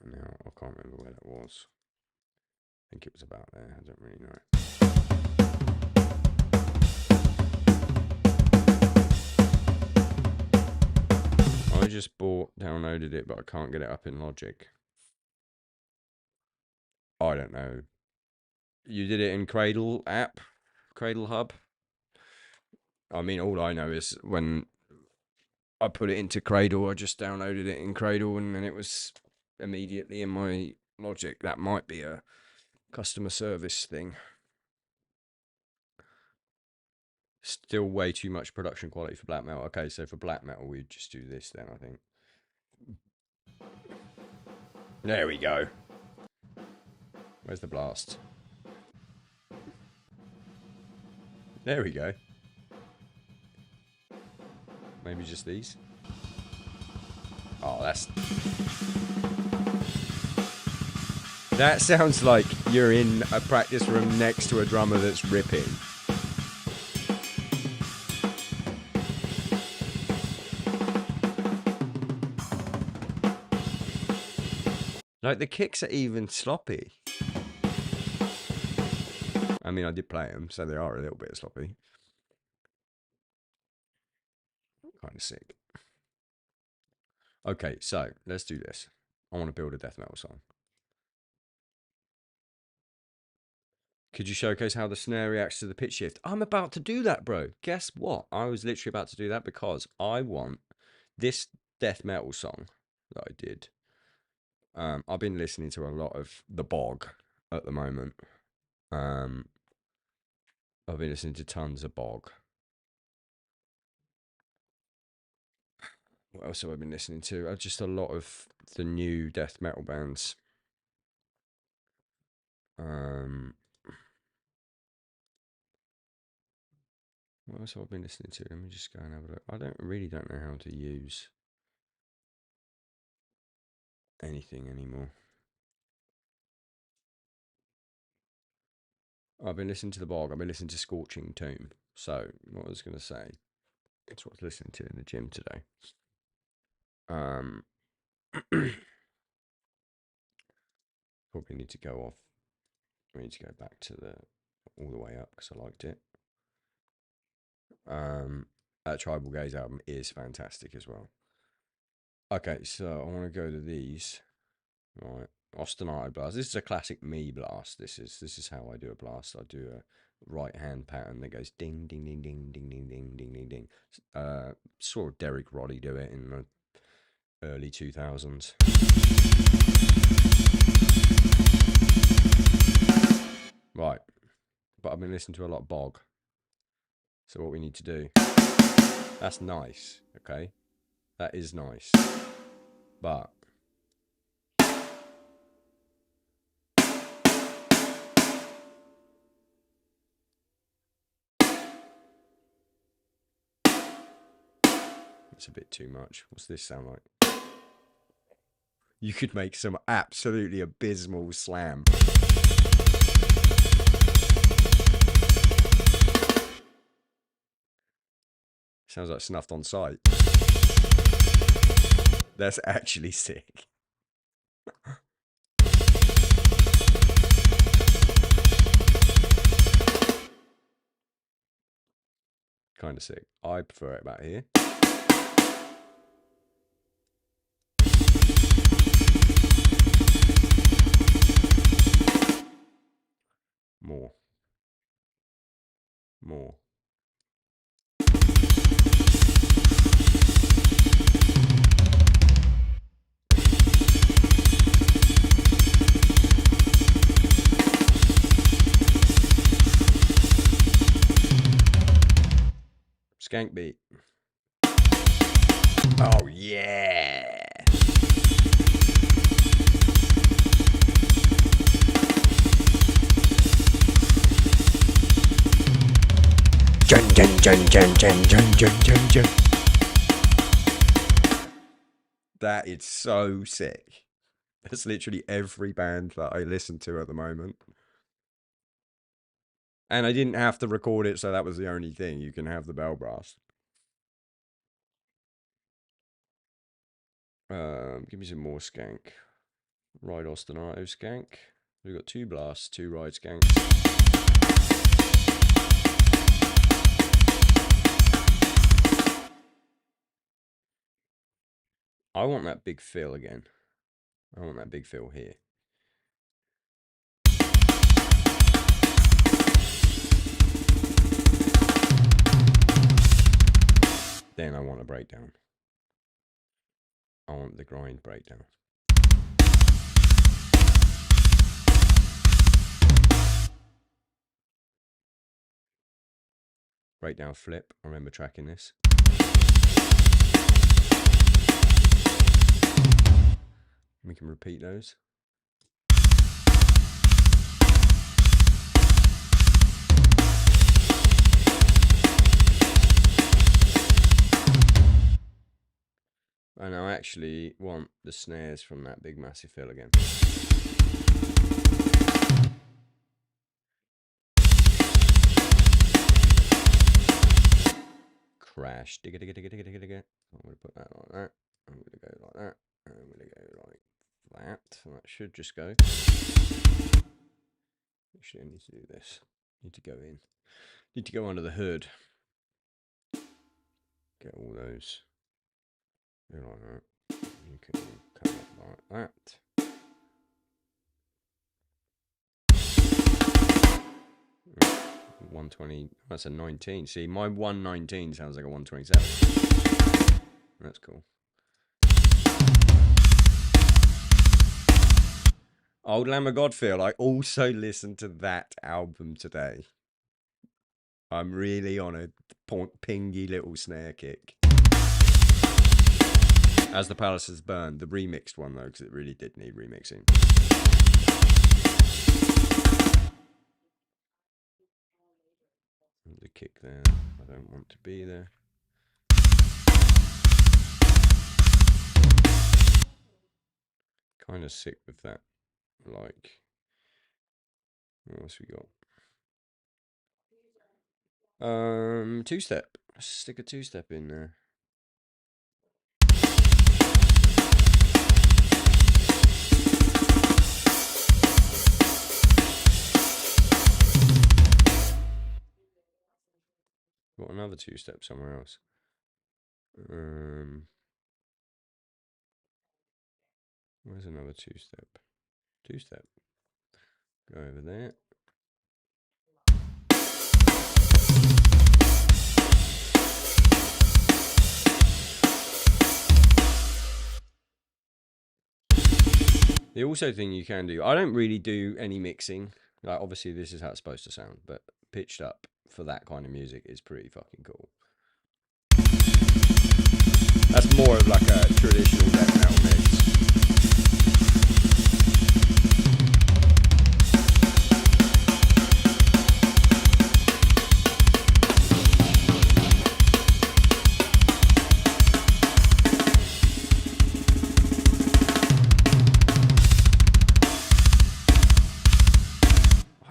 Now, I can't remember where that was. I think it was about there. I don't really know. I just downloaded it, but I can't get it up in Logic. I don't know. You did it in Cradle app? Cradle Hub? I mean, all I know is when I put it into Cradle, I just downloaded it in Cradle, and then it was immediately in my Logic. That might be a customer service thing. Still way too much production quality for black metal. Okay, so for black metal, we'd just do this then, I think. There we go. Where's the blast? There we go. Maybe just these. Oh, that sounds like you're in a practice room next to a drummer that's ripping. Like, the kicks are even sloppy. I mean, I did play them, so they are a little bit sloppy. Kind of sick. Okay, so let's do this. I want to build a death metal song. Could you showcase how the snare reacts to the pitch shift? I'm about to do that, bro. Guess what? I was literally about to do that because I want this death metal song that I did. I've been listening to a lot of The Bog at the moment. I've been listening to tons of bog. What else have I been listening to? Just a lot of the new death metal bands. What else have I been listening to? Let me just go and have a look. I don't know how to use anything anymore. I've been listening to the bog. I've been listening to Scorching Tomb. So what I was going to say, it's what I was listening to in the gym today. Probably need to go off. We need to go back to the all the way up because I liked it. That Tribal Gaze album is fantastic as well. Okay, so I want to go to these. Right, ostinato blast. This is a classic me blast. This is how I do a blast. I do a right hand pattern that goes ding ding ding ding ding ding ding ding ding ding. Sort of Derek Roddy do it in the early 2000s. Right, but I've been listening to a lot of bog. So what we need to do, that's nice, okay? That is nice. But it's a bit too much. What's this sound like? You could make some absolutely abysmal slam. Sounds like snuffed on sight. That's actually sick. Kind of sick. I prefer it about here. More. More. Skank beat. Oh yeah. Jun, jun, jun, jun, jun, jun, jun, jun, jun. That is so sick. That's literally every band that I listen to at the moment. And I didn't have to record it, so that was the only thing. You can have the bell brass. Give me some more skank. Ride ostinato skank. We've got 2 blasts, 2 ride skanks. I want that big fill again. I want that big fill here. Then I want a breakdown. I want the grind breakdown. Breakdown flip. I remember tracking this. We can repeat those. And I actually want the snares from that big massive fill again. Crash. Digga, digga, digga, digga, digga, digga. I'm going to put that like that. I'm going to go like that. And I'm going to go like that. And that should just go. Actually, I need to do this. Need to go in. Need to go under the hood. Get all those. Do like that. You can come up like that. 120. That's a 19. See, my 119 sounds like a 127. That's cool. Old Lamb of God feel. I also listened to that album today. I'm really on a pingy little snare kick. As the Palace Has Burned, the remixed one though, because it really did need remixing. The kick there. I don't want to be there. Kind of sick with that. Like, what else we got? Two-step. Stick a two-step in there. Got another two-step somewhere else. Where's another two-step? Two-step. Go over there. The also thing you can do, I don't really do any mixing. Like, obviously this is how it's supposed to sound, but pitched up for that kind of music is pretty fucking cool. That's more of like a traditional death metal mix.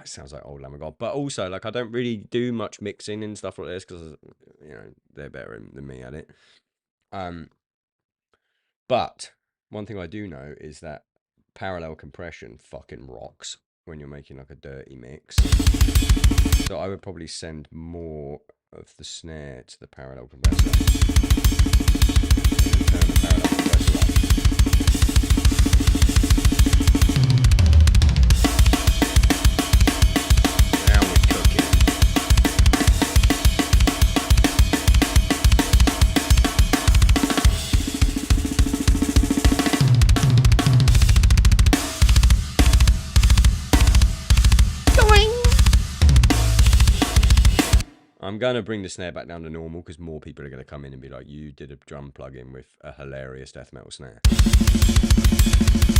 Sounds like old Lamb of God, but also like I don't really do much mixing and stuff like this because you know they're better than me at it. But one thing I do know is that parallel compression fucking rocks when you're making like a dirty mix. So I would probably send more of the snare to the parallel compressor. And turn the parallel compressor up. I'm going to bring the snare back down to normal because more people are going to come in and be like, you did a drum plug-in with a hilarious death metal snare.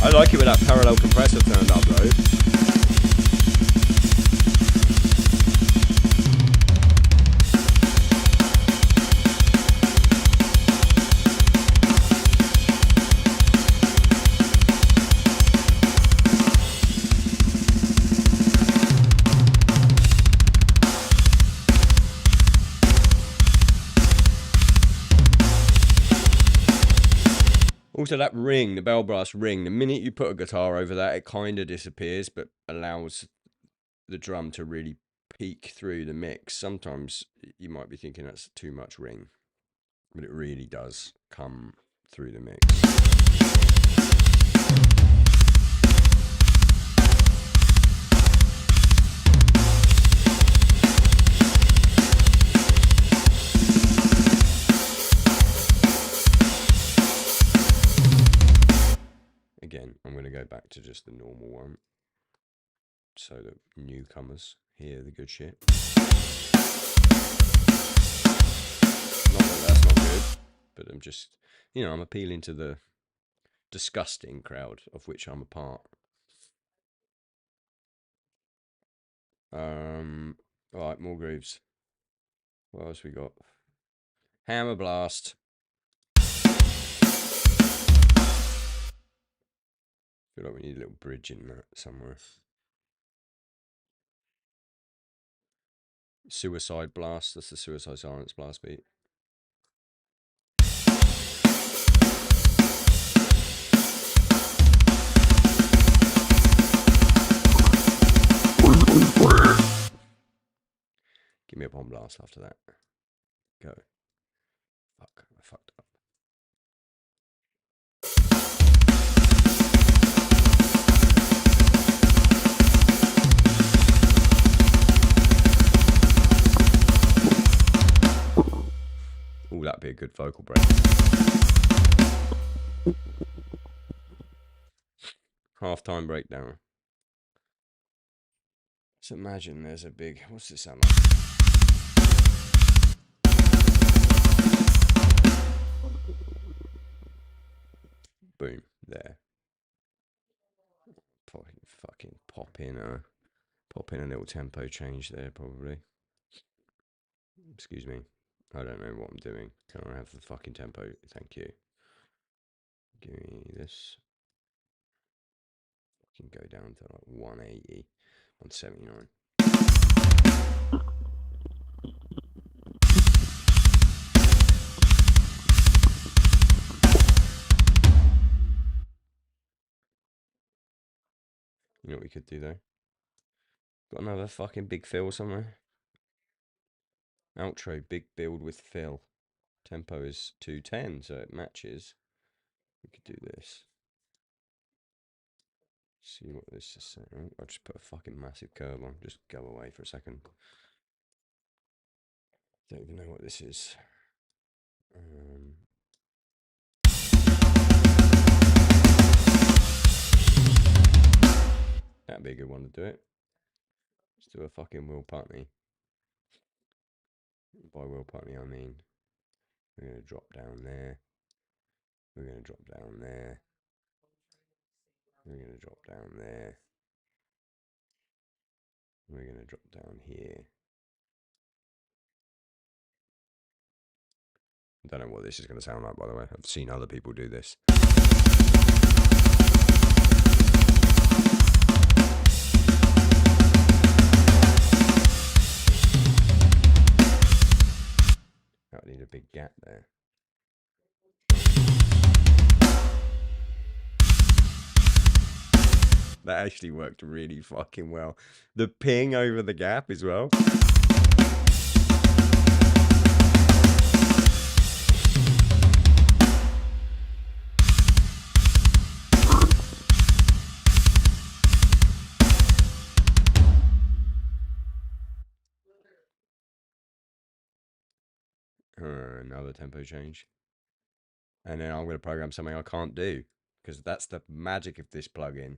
I like it with that parallel compressor turned up though. Also, that ring, the bell brass ring, the minute you put a guitar over that, it kind of disappears, but allows the drum to really peek through the mix. Sometimes you might be thinking that's too much ring, but it really does come through the mix. Again, I'm going to go back to just the normal one so that newcomers hear the good shit. Not that that's not good, but I'm just, you know, I'm appealing to the disgusting crowd of which I'm a part. Alright, more grooves. What else we got? Hammer Blast. I feel like we need a little bridge in that somewhere. Suicide Blast. That's the Suicide Silence blast beat. Give me a bomb blast after that. Go. Fuck, I fucked up. Oh, that'd be a good vocal break. Half-time breakdown. So imagine there's a big, what's it sound like? know, pop in a little tempo change there, probably. Excuse me. I don't know what I'm doing. Can I have the fucking tempo? Thank you. Give me this. I can go down to like 180, 179. You know what we could do though? Got another fucking big fill somewhere. Outro, big build with fill. Tempo is 210, so it matches. We could do this. See what this is saying. I'll just put a fucking massive curve on. Just go away for a second. Don't even know what this is. That'd be a good one to do it. Let's do a fucking Will Putney. By Will Putney, I mean we're going to drop down there. We're going to drop down there. We're going to drop down there. We're going to drop down here. I don't know what this is going to sound like, by the way. I've seen other people do this. I need a big gap there. That actually worked really fucking well. The ping over the gap as well. Another tempo change. And then I'm going to program something I can't do, because that's the magic of this plugin.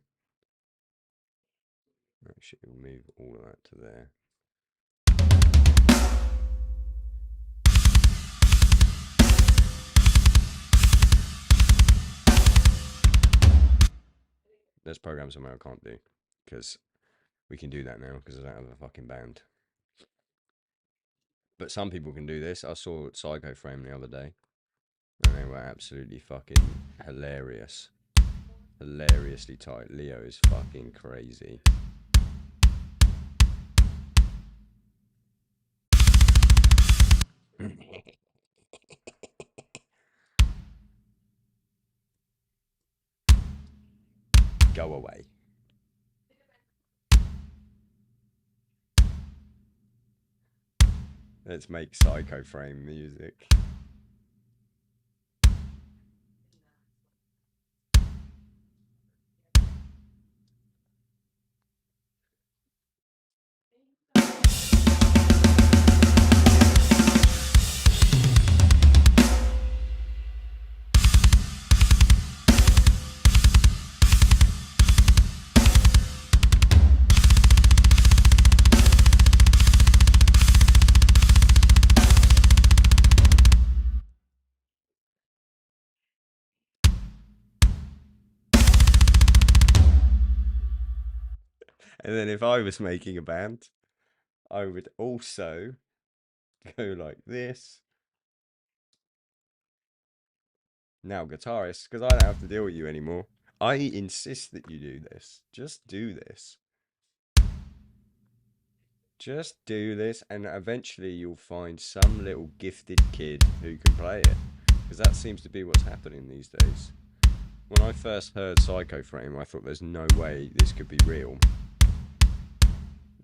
Actually, we'll move all of that to there. Let's program something I can't do, because we can do that now, because I don't have a fucking band. But some people can do this. I saw Psycho Frame the other day, and they were absolutely fucking hilarious. Hilariously tight. Leo is fucking crazy. Go away. Let's make Psycho Frame music. And then if I was making a band, I would also go like this. Now, guitarists, because I don't have to deal with you anymore, I insist that you do this. Just do this. Just do this, and eventually you'll find some little gifted kid who can play it. Because that seems to be what's happening these days. When I first heard Psycho Frame, I thought there's no way this could be real.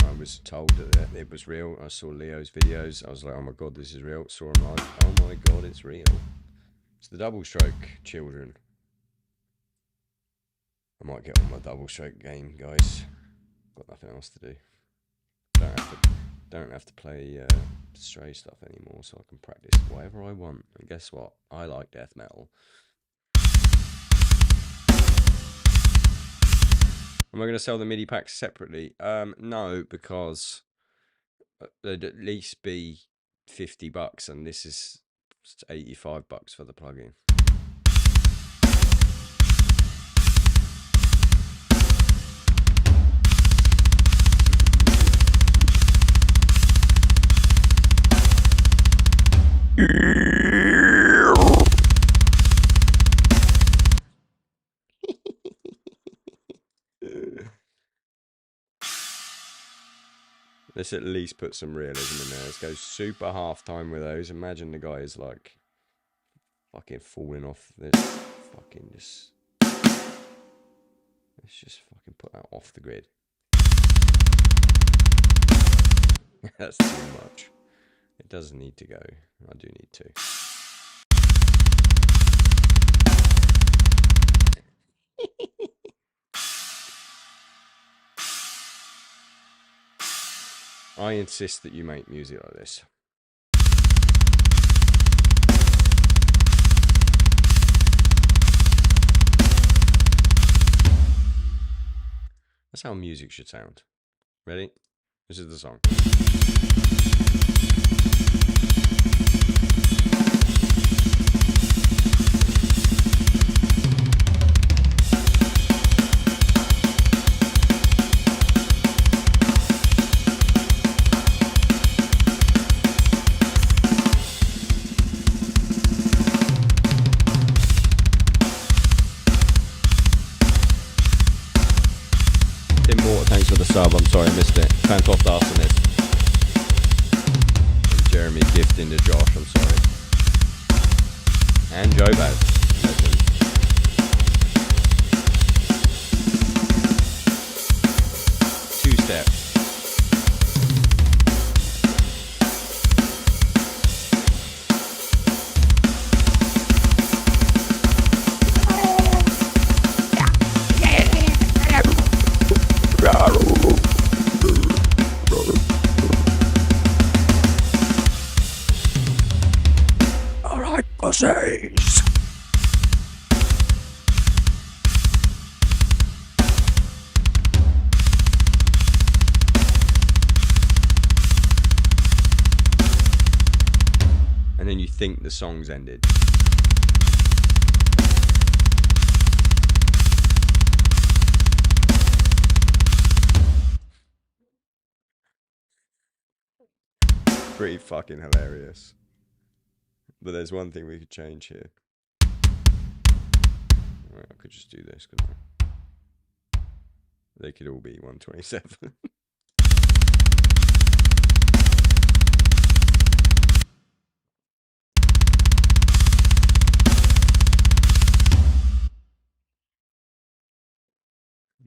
I was told that it was real. I saw Leo's videos. I was like, oh my god, this is real. Saw him live. Oh my god, it's real. It's the double stroke, children. I might get on my double stroke game, guys. Got nothing else to do. Don't have to play Stray stuff anymore, so I can practice whatever I want. And guess what? I like death metal. Am I going to sell the MIDI packs separately? No, because they'd at least be $50, and this is $85 for the plugin. Let's at least put some realism in there. Let's go super halftime with those. Imagine the guy is like fucking falling off this fucking just. Let's just fucking put that off the grid. That's too much. It doesn't need to go. I do need to. I insist that you make music like this. That's how music should sound. Ready? This is the song. Thanks for the sub. I'm sorry I missed it. Fantoft Arsenis. And Jeremy gifting to Josh. I'm sorry. And Jobaz. Legend. Two steps. Alright, pussies. And then you think the song's ended. Pretty fucking hilarious. But there's one thing we could change here. Right, I could just do this, couldn't I? They could all be 127.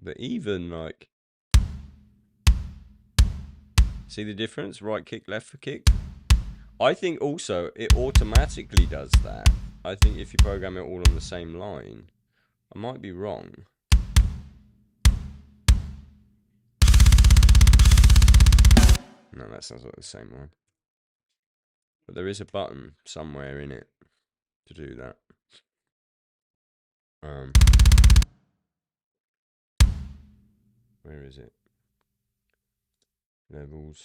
But even like, see the difference? Right kick, left kick. I think also it automatically does that. I think if you program it all on the same line, I might be wrong. No, that sounds like the same one. But there is a button somewhere in it to do that. Where is it? Levels.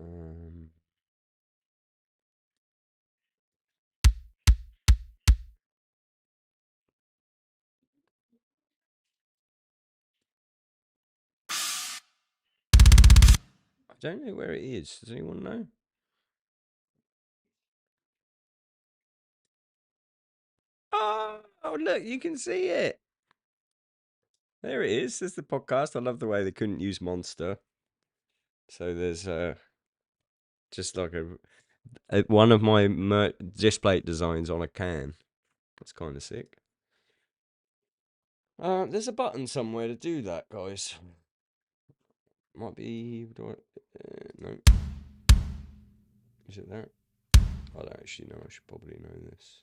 I don't know where it is. Does anyone know? Oh, look, you can see it. There it is. There's the podcast. I love the way they couldn't use Monster. So there's just like a one of my display designs on a can. That's kind of sick. There's a button somewhere to do that, guys. Might be. No. Is it that? I don't actually know. I should probably know this.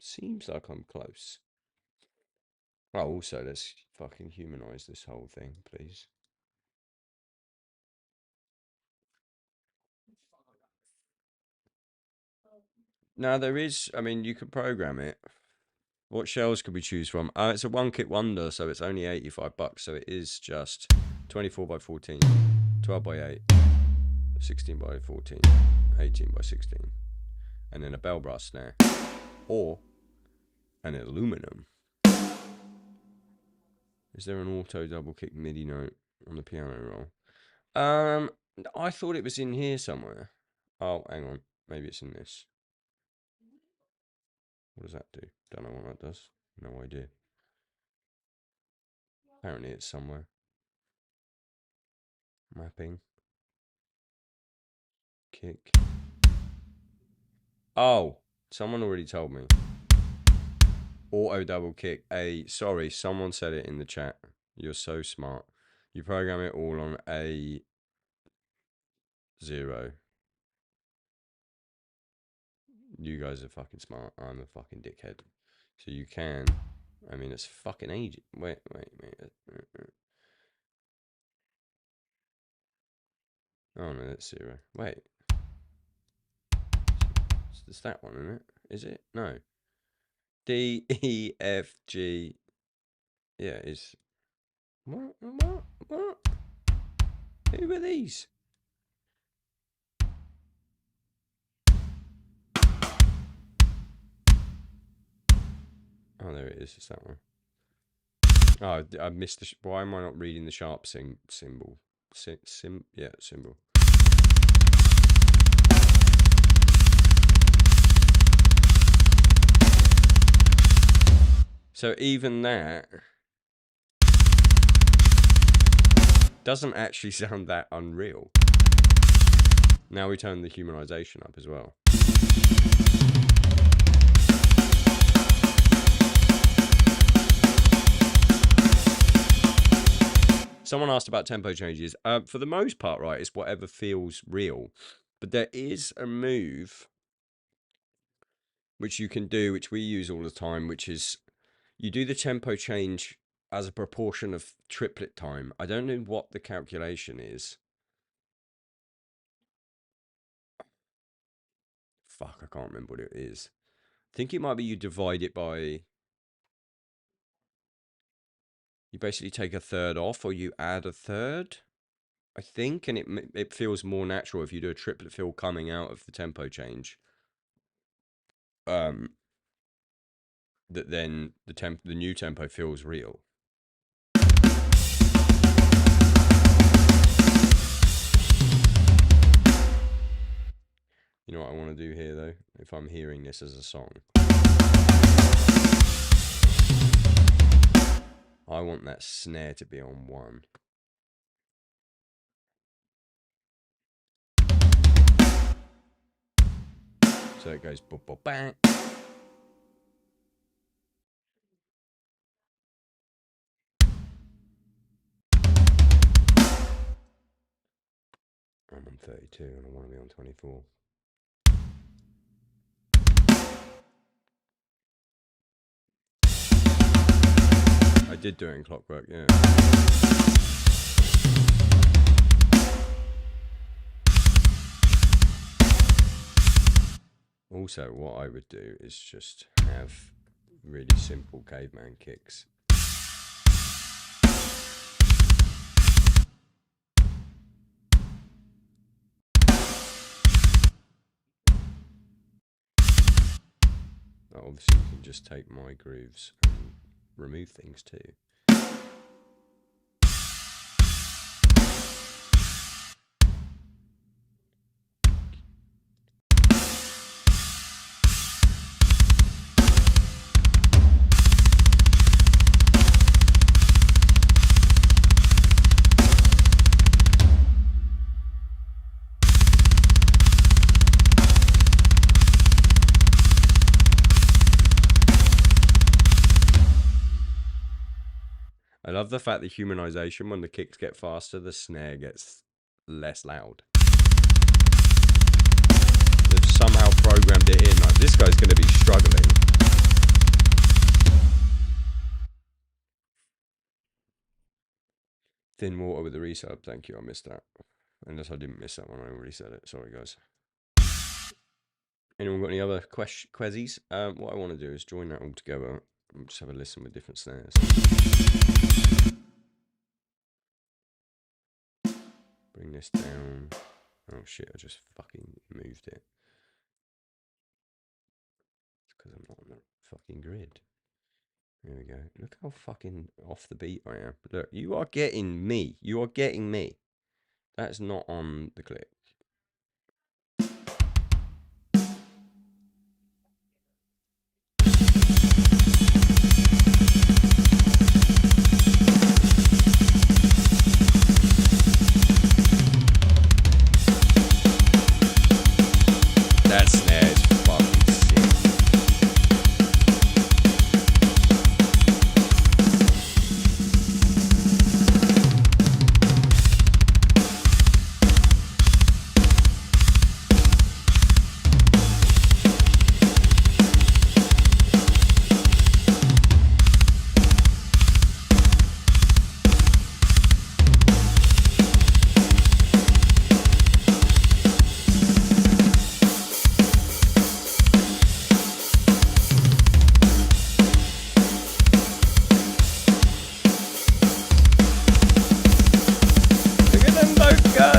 Seems like I'm close. Oh, also, let's fucking humanize this whole thing, please. Now, there is, I mean, you could program it. What shells could we choose from? It's a one-kit wonder, so it's only $85. So it is just 24 by 14, 12 by 8, 16 by 14, 18 by 16. And then a bell brass snare. Or an aluminum. Is there an auto double kick MIDI note? on the piano roll. I thought it was in here somewhere. Oh, hang on. Maybe it's in this. What does that do? Don't know what that does. No idea. Apparently it's somewhere. Mapping. Kick. Oh, someone already told me. Auto double kick. Sorry, someone said it in the chat. You're so smart. You program it all on A0. You guys are fucking smart. I'm a fucking dickhead. So you can. I mean, it's fucking age. Wait. Oh no, that's 0. Wait. It's that one, isn't it? Is it? No. D, E, F, G. Yeah, it's. What? Who are these? Oh, there it is. It's that one. Oh, I missed the. Why am I not reading the sharp symbol? Yeah, symbol. So even that doesn't actually sound that unreal. Now we turn the humanization up as well. Someone asked about tempo changes. For the most part, right, it's whatever feels real. But there is a move which you can do, which we use all the time, which is you do the tempo change as a proportion of triplet time. I don't know what the calculation is. Fuck, I can't remember what it is. I think it might be you divide it by... You basically take a third off, or you add a third, I think, and it feels more natural if you do a triplet fill coming out of the tempo change. That then the new tempo feels real. You know what I want to do here, though? If I'm hearing this as a song, I want that snare to be on 1. So it goes bang. I'm on 32 and I want to be on 24. I did do it in Clockwork, yeah. Also, what I would do is just have really simple caveman kicks. Obviously, you can just take my grooves and remove things too. I love the fact that humanization, when the kicks get faster, the snare gets less loud. They've somehow programmed it in. Like, this guy's going to be struggling. Thin water with the resub. Thank you. I missed that. Unless I didn't miss that one. I already said it. Sorry, guys. Anyone got any other quezzies? What I want to do is join that all together and just have a listen with different snares. Bring this down. Oh shit, I just fucking moved it. It's because I'm not on the fucking grid. There we go. Look how fucking off the beat I am. Look, you are getting me. You are getting me. That's not on the clip. That snare is fucking sick. Look at them both go!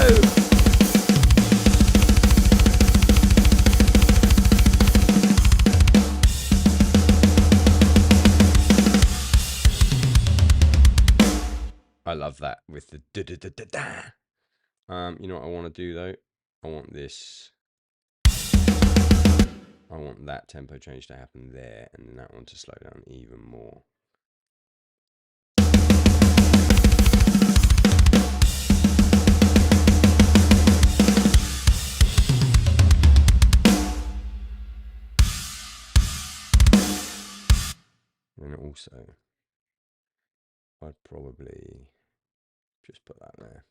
I love that with the da da da da da. You know what I want to do though? I want this. I want that tempo change to happen there, and then that one to slow down even more. And also, I'd probably just put that there.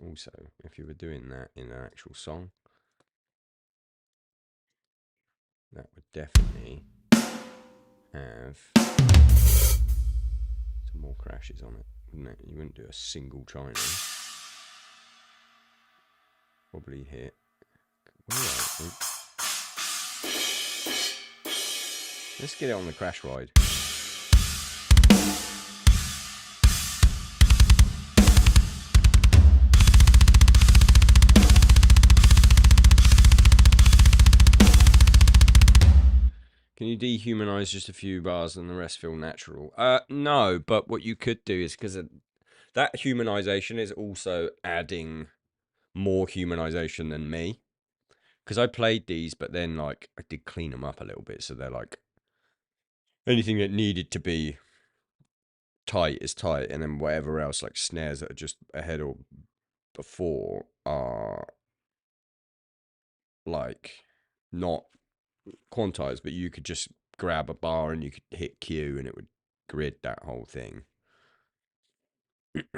Also, if you were doing that in an actual song, that would definitely have some more crashes on it, wouldn't it? You wouldn't do a single china. Probably hit. Let's get it on the crash ride. Can you dehumanize just a few bars and the rest feel natural? No, but what you could do is, because that humanization is also adding more humanization than me. Because I played these, but then like I did clean them up a little bit, so they're like anything that needed to be tight is tight, and then whatever else, like snares that are just ahead or before, are like not quantized, but you could just grab a bar and you could hit Q and it would grid that whole thing.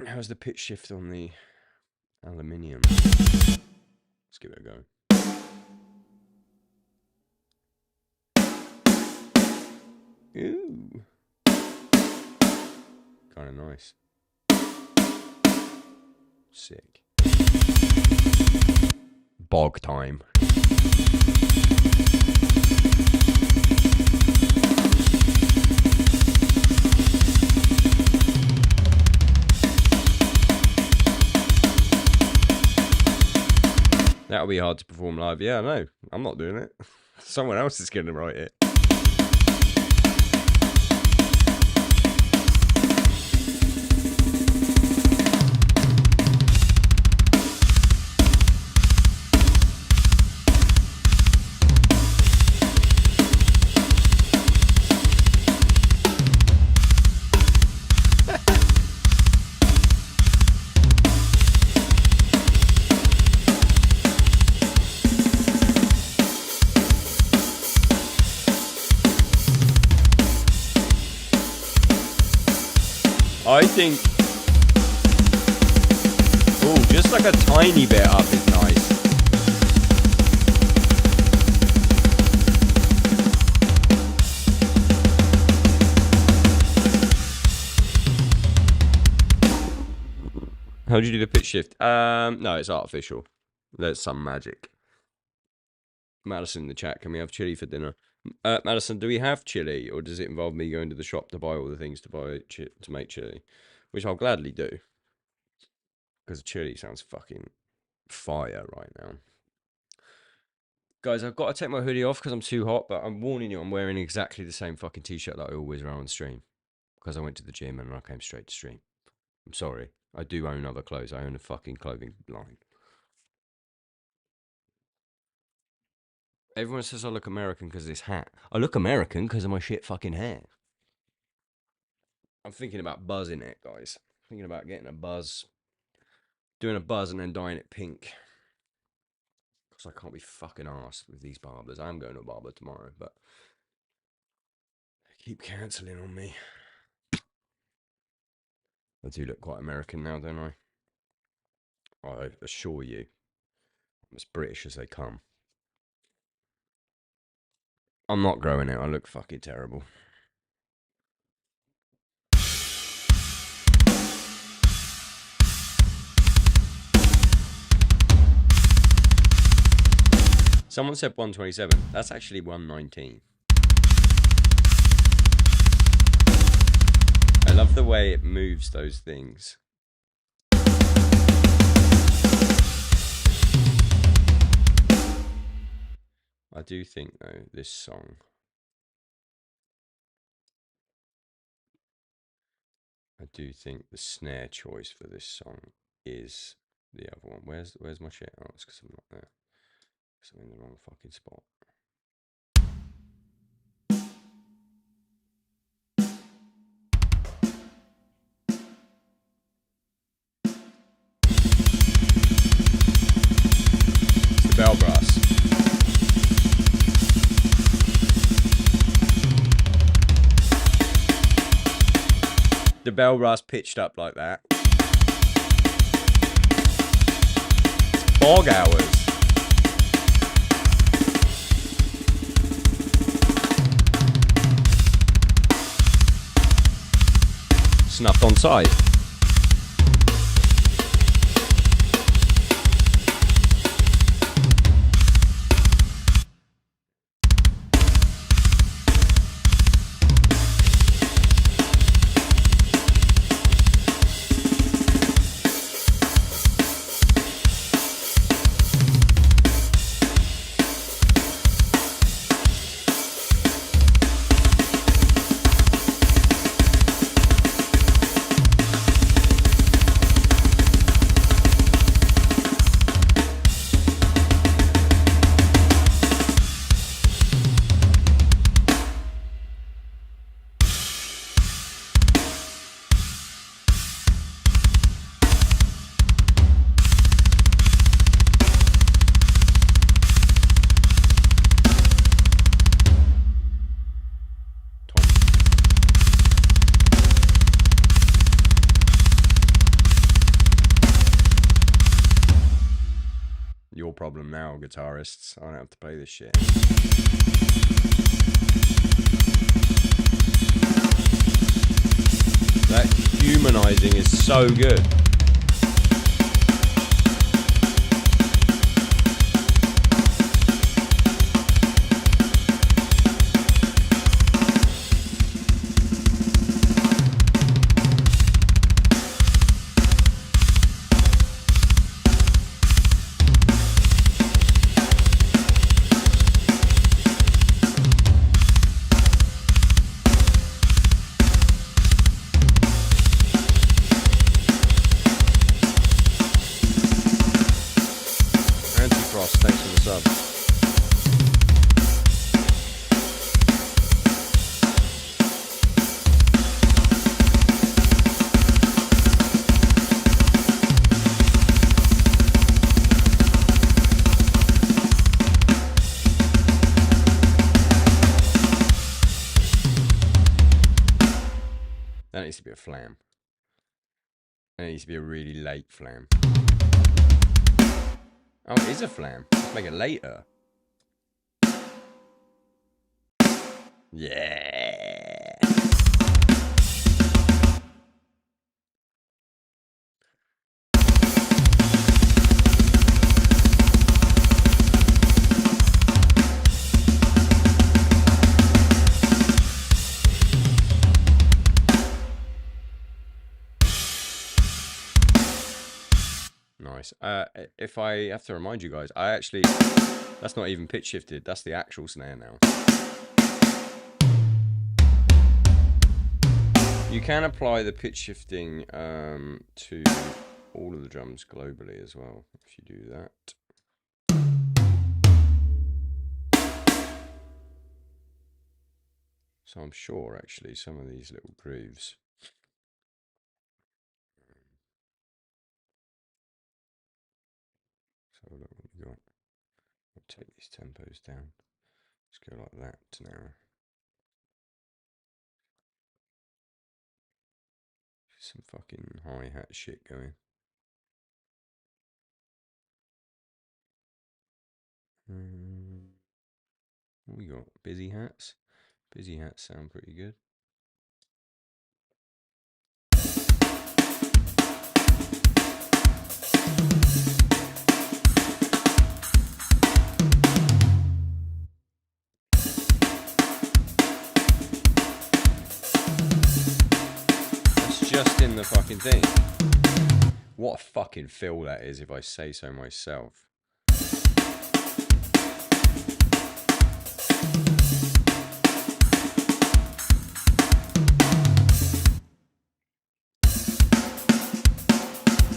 How's the pitch shift on the aluminium? Let's give it a go. Ooh, kind of nice. Sick. Bog time. That'll be hard to perform live. Yeah, I know. I'm not doing it. Someone else is going to write it. I think, oh, just like a tiny bit up is nice. How do you do the pitch shift? No, it's artificial. There's some magic. Madison in the chat, can we have chili for dinner? Madison, do we have chili, or does it involve me going to the shop to buy all the things to buy to make chili? Which I'll gladly do. because chili sounds fucking fire right now. Guys, I've got to take my hoodie off because I'm too hot, but I'm warning you, I'm wearing exactly the same fucking t-shirt that I always wear on stream because I went to the gym and I came straight to stream. I'm sorry. I do own other clothes. I own a fucking clothing line. Everyone says I look American because of this hat. I look American because of my shit fucking hair. I'm thinking about buzzing it, guys. Thinking about getting a buzz. Doing a buzz and then dyeing it pink. Because I can't be fucking arsed with these barbers. I am going to a barber tomorrow, but they keep cancelling on me. I do look quite American now, don't I? I assure you. I'm as British as they come. I'm not growing it. I look fucking terrible. Someone said 127. That's actually 119. I love the way it moves those things. I do think, though, this song... I do think the snare choice for this song is the other one. Where's my shit? Oh, it's because I'm not there. Because I'm in the wrong fucking spot. It's the bell brass. The bell brass pitched up like that. It's fog hours. Snuffed on sight. Your problem now, guitarists. I don't have to play this shit. That humanizing is so good. Thanks for the sub. That needs to be a flam. That needs to be a really late flam. Oh, it is a flam. Let's make it later. Yeah. nice. If I have to remind you guys, that's not even pitch shifted. That's the actual snare now. You can apply the pitch shifting to all of the drums globally as well, if you do that. So I'm sure, actually, some of these little grooves. So look what we got. I'll take these tempos down. Let's go like that now. Some fucking hi-hat shit going. What we got? Busy hats. Busy hats sound pretty good. That's just in the fucking thing. What a fucking fill that is, if I say so myself.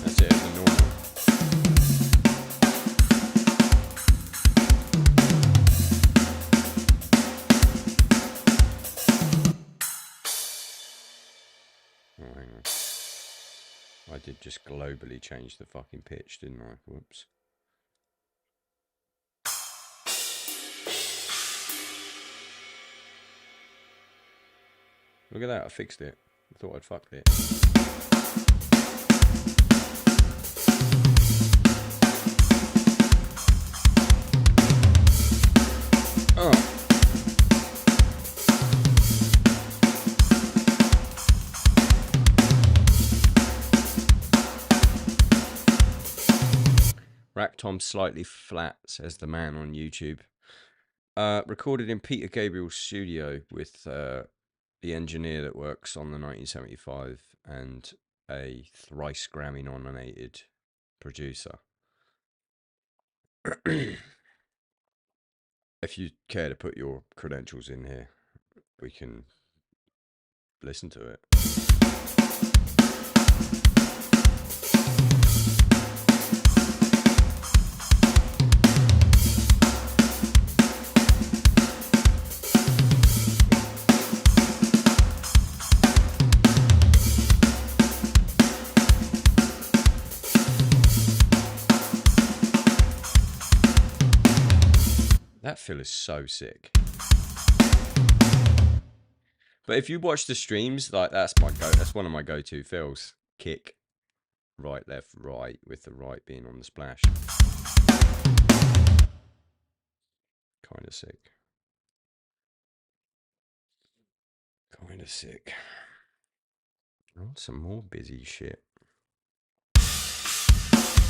That's it, the normal. Oh, hang on. I did just globally change the fucking pitch, didn't I? Whoops. Look at that, I fixed it. I thought I'd fucked it. Oh. Rack Tom slightly flat, says the man on YouTube. Recorded in Peter Gabriel's studio with the engineer that works on the 1975 and a thrice Grammy nominated producer. If you care to put your credentials in here, we can listen to it. That fill is so sick. But if you watch the streams, like that's one of my go-to fills. Kick, right, left, right, with the right being on the splash. Kind of sick. Kind of sick. I want some more busy shit.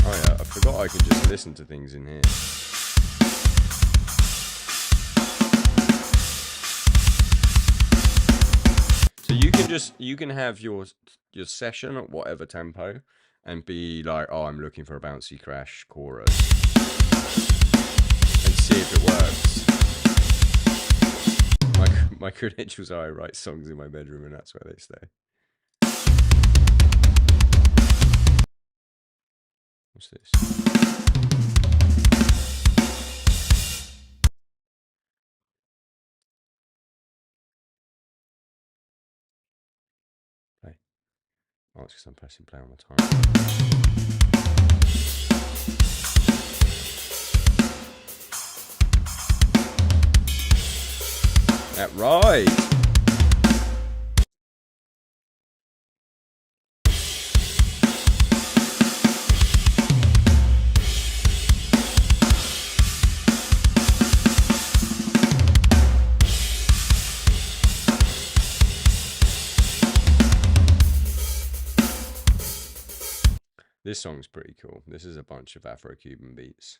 Oh yeah, I forgot I could just listen to things in here. So you can have your session at whatever tempo and be like, oh, I'm looking for a bouncy crash chorus, and see if it works. My credentials are I write songs in my bedroom and that's where they stay. What's this? Play. Oh, it's because I'm pressing play on the time. That right. This song's pretty cool. This is a bunch of Afro-Cuban beats.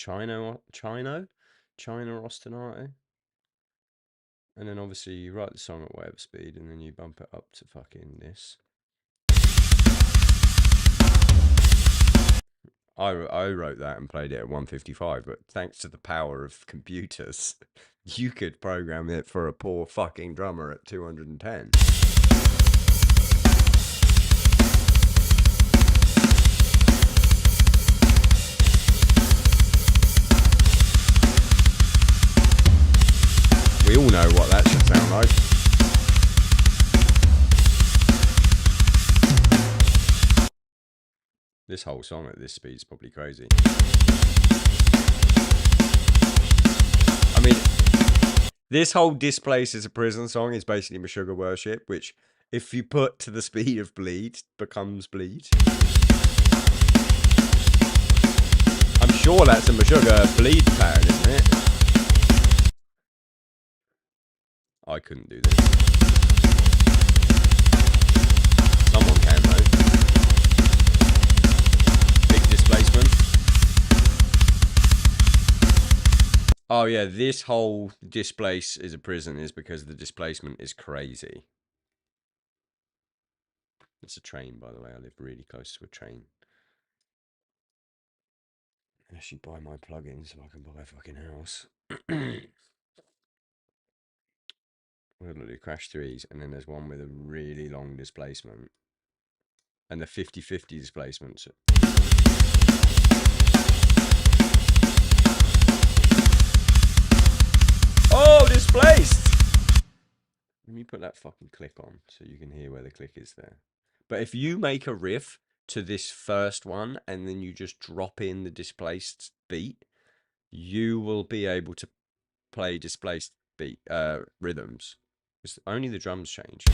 Chino ostinato. And then obviously you write the song at whatever speed, and then you bump it up to fucking this. I wrote that and played it at 155, but thanks to the power of computers, you could program it for a poor fucking drummer at 210. We all know what that should sound like. This whole song at this speed is probably crazy. I mean, this whole Displace is a Prison song is basically Meshuggah Worship, which, if you put to the speed of Bleed, becomes Bleed. I'm sure that's a Meshuggah Bleed pattern, isn't it? I couldn't do this. Someone can, though. Big displacement. Oh, yeah, this whole Displace is a Prison is because the displacement is crazy. It's a train, by the way. I live really close to a train. I should buy my plugins so I can buy a fucking house. We're going to do crash threes, and then there's one with a really long displacement. And the 50-50 displacements. Oh, displaced! Let me put that fucking click on so you can hear where the click is there. But if you make a riff to this first one and then you just drop in the displaced beat, you will be able to play displaced beat rhythms. It's only the drums change.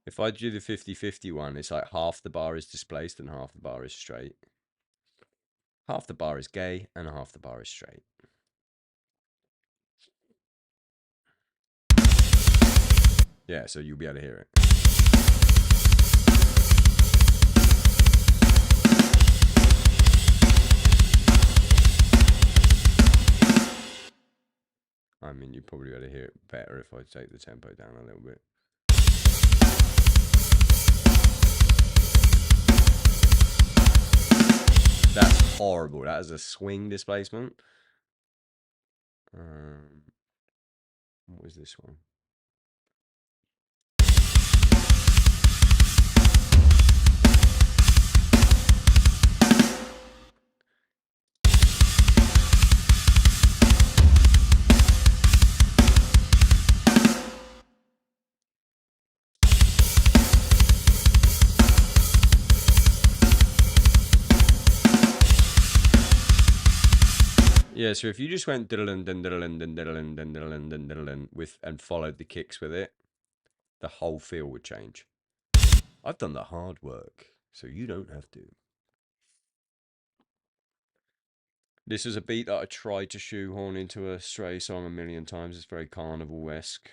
If I do the 50-50 one, it's like half the bar is displaced and half the bar is straight. Half the bar is gay and half the bar is straight. Yeah, so you'll be able to hear it. I mean, you'd probably be able to hear it better if I take the tempo down a little bit. That's horrible. That is a swing displacement. What was this one? Yeah, so if you just went diddlin, diddlin, diddlin, diddlin, diddlin with and followed the kicks with it, the whole feel would change. I've done the hard work, so you don't have to. This is a beat that I tried to shoehorn into a Stray song a million times. It's very carnival-esque.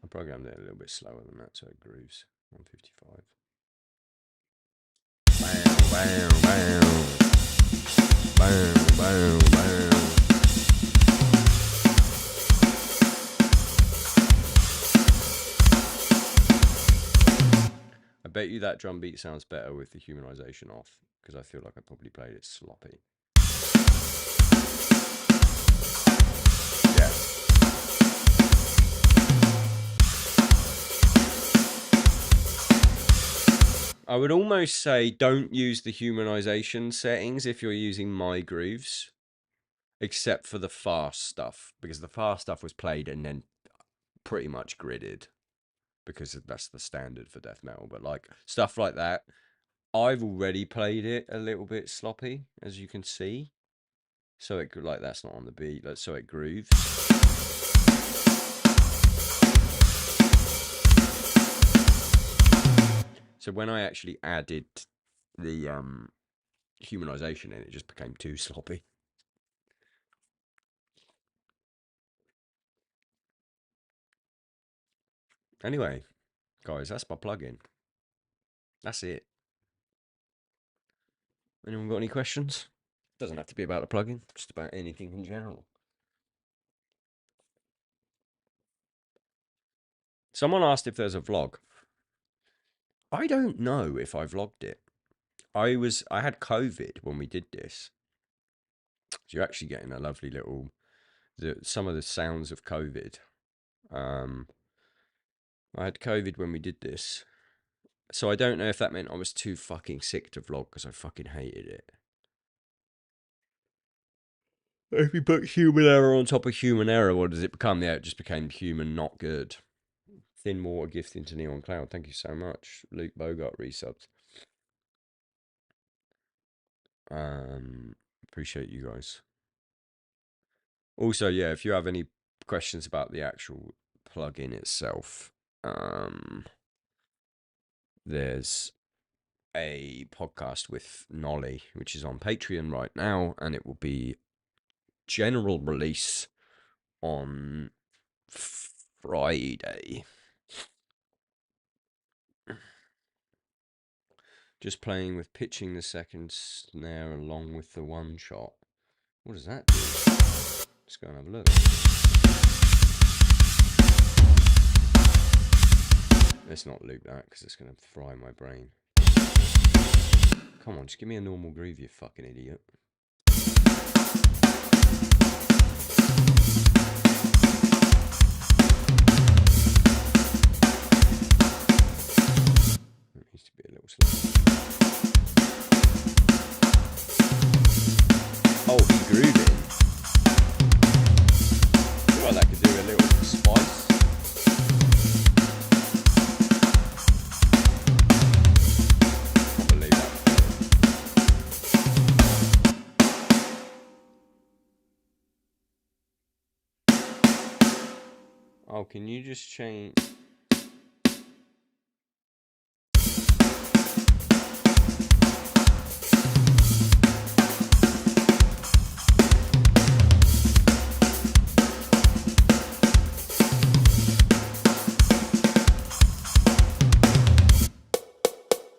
I programmed it a little bit slower than that so it grooves. 155. Bam, bam, bam. Bam, bam, bam. I bet you that drum beat sounds better with the humanization off, because I feel like I probably played it sloppy. Yeah. I would almost say don't use the humanization settings if you're using my grooves, except for the fast stuff, because the fast stuff was played and then pretty much gridded, because that's the standard for death metal. But like stuff like that, I've already played it a little bit sloppy, as you can see. So it like that's not on the beat. So it grooves. So when I actually added the humanization in, it just became too sloppy. Anyway, guys, that's my plugin. That's it. Anyone got any questions? Doesn't have to be about the plugin, just about anything in general. Someone asked if there's a vlog. I don't know if I vlogged it. I had COVID when we did this. So you're actually getting a lovely little some of the sounds of COVID. I had COVID when we did this. So I don't know if that meant I was too fucking sick to vlog because I fucking hated it. If you put human error on top of human error, what does it become? Yeah, it just became human not good. Thin Water gifting to Neon Cloud. Thank you so much. Luke Bogart resubs. Appreciate you guys. Also, yeah, if you have any questions about the actual plugin itself, there's a podcast with Nolly, which is on Patreon right now, and it will be general release on Friday. Just playing with pitching the second snare along with the one shot. What does that do? Let's go and have a look. Let's not loop that because it's going to fry my brain. Come on, just give me a normal groove, you fucking idiot. It needs to be a little slow. Oh, he grooving. Well, that could do a little spice. Can't believe that. Oh, can you just change?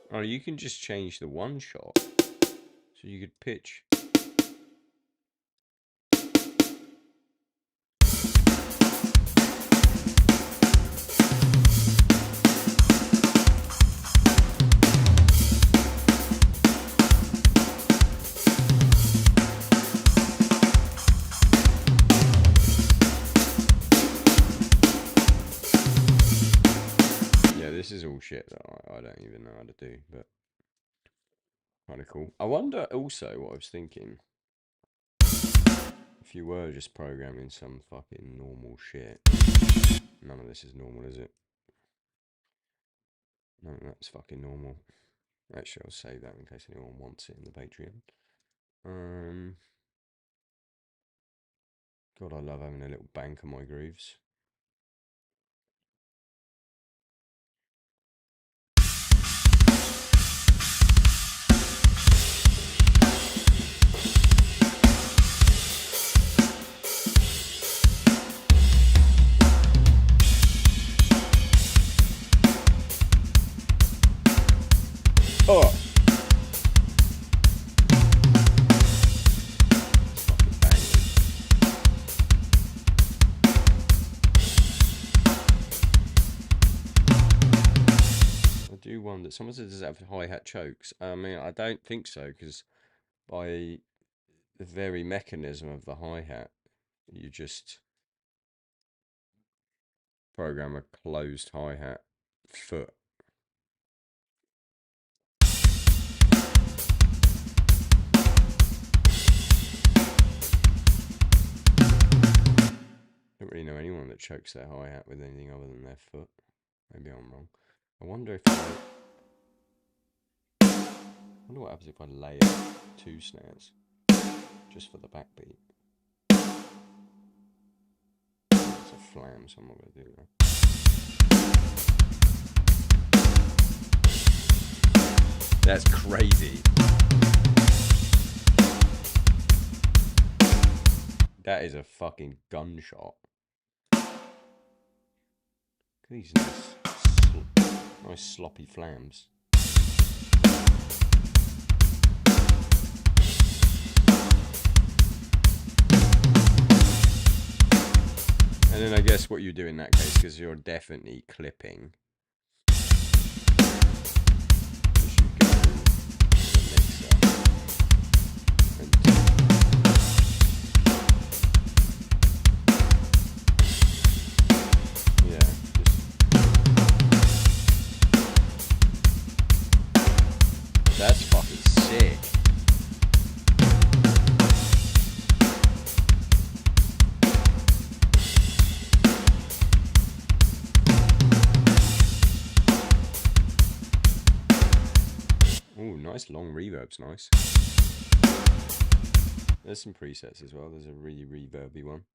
Oh, you can just change the one shot. So you could pitch. This is all shit that I don't even know how to do, but kind of cool. I wonder also what I was thinking. If you were just programming some fucking normal shit. None of this is normal, is it? None of that's fucking normal. Actually, I'll save that in case anyone wants it in the Patreon. God, I love having a little bank of my grooves. Oh! I do wonder, someone says, does it have hi-hat chokes? I mean, I don't think so, because by the very mechanism of the hi-hat, you just program a closed hi-hat foot. I don't really know anyone that chokes their hi-hat with anything other than their foot. Maybe I'm wrong. I wonder if I wonder what happens if I lay out two snares. just for the backbeat. It's a flam, so I'm not going to do that. That's crazy. That is a fucking gunshot. Look at these nice sloppy flams. And then I guess what you do in that case, because you're definitely clipping, is you go to the mixer and yeah, that's fucking sick. Ooh, nice long reverb's nice. There's some presets as well. There's a really reverby one.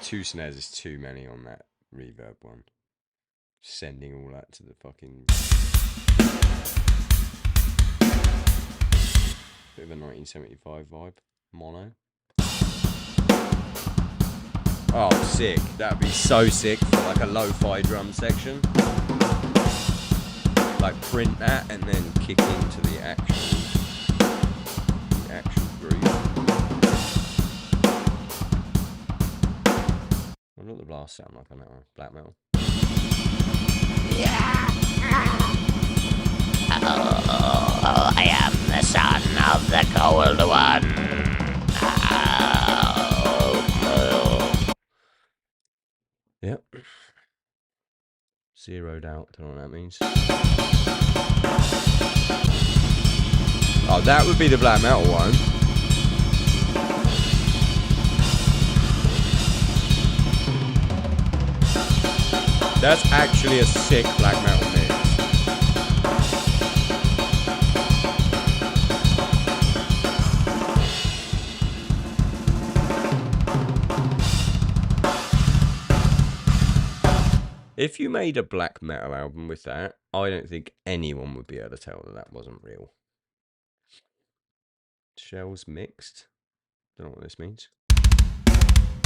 Two snares is too many on that reverb one. Sending all that to the fucking... Bit of a 1975 vibe. Mono. Oh, sick. That'd be so sick for like a lo-fi drum section. Like print that and then kick into the actual groove. What does the blast sound like on that one? Black metal. Yeah. Oh, I am the son of the cold one. Yep. Zeroed out. Don't know what that means. Oh, that would be the black metal one. That's actually a sick black metal mix. If you made a black metal album with that, I don't think anyone would be able to tell that that wasn't real. Shells mixed? Don't know what this means.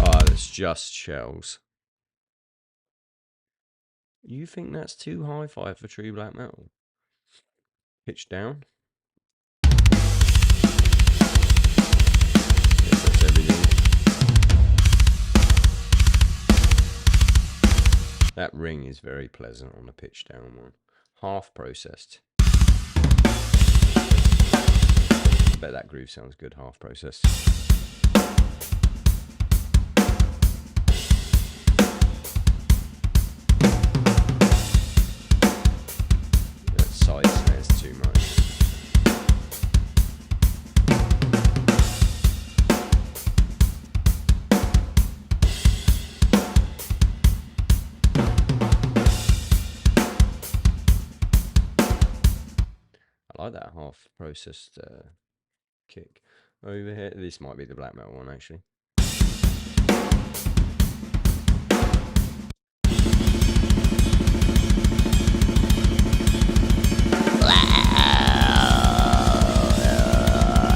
Oh, that's just shells. You think that's too hi-fi for true black metal? Pitch down. Yes, that's everything. That ring is very pleasant on the pitch down one. Half processed. I bet that groove sounds good, half processed. That side snare's too much. I like that half processed kick. Over here, this might be the black metal one actually.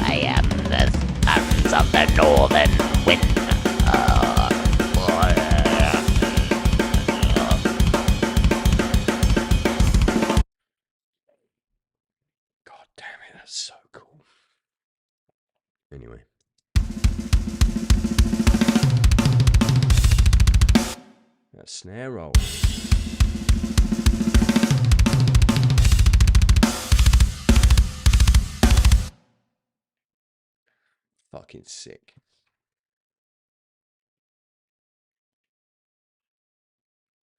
I am the sons of the northern wind. God damn it, that's so cool. Anyway. That snare roll. Fucking sick.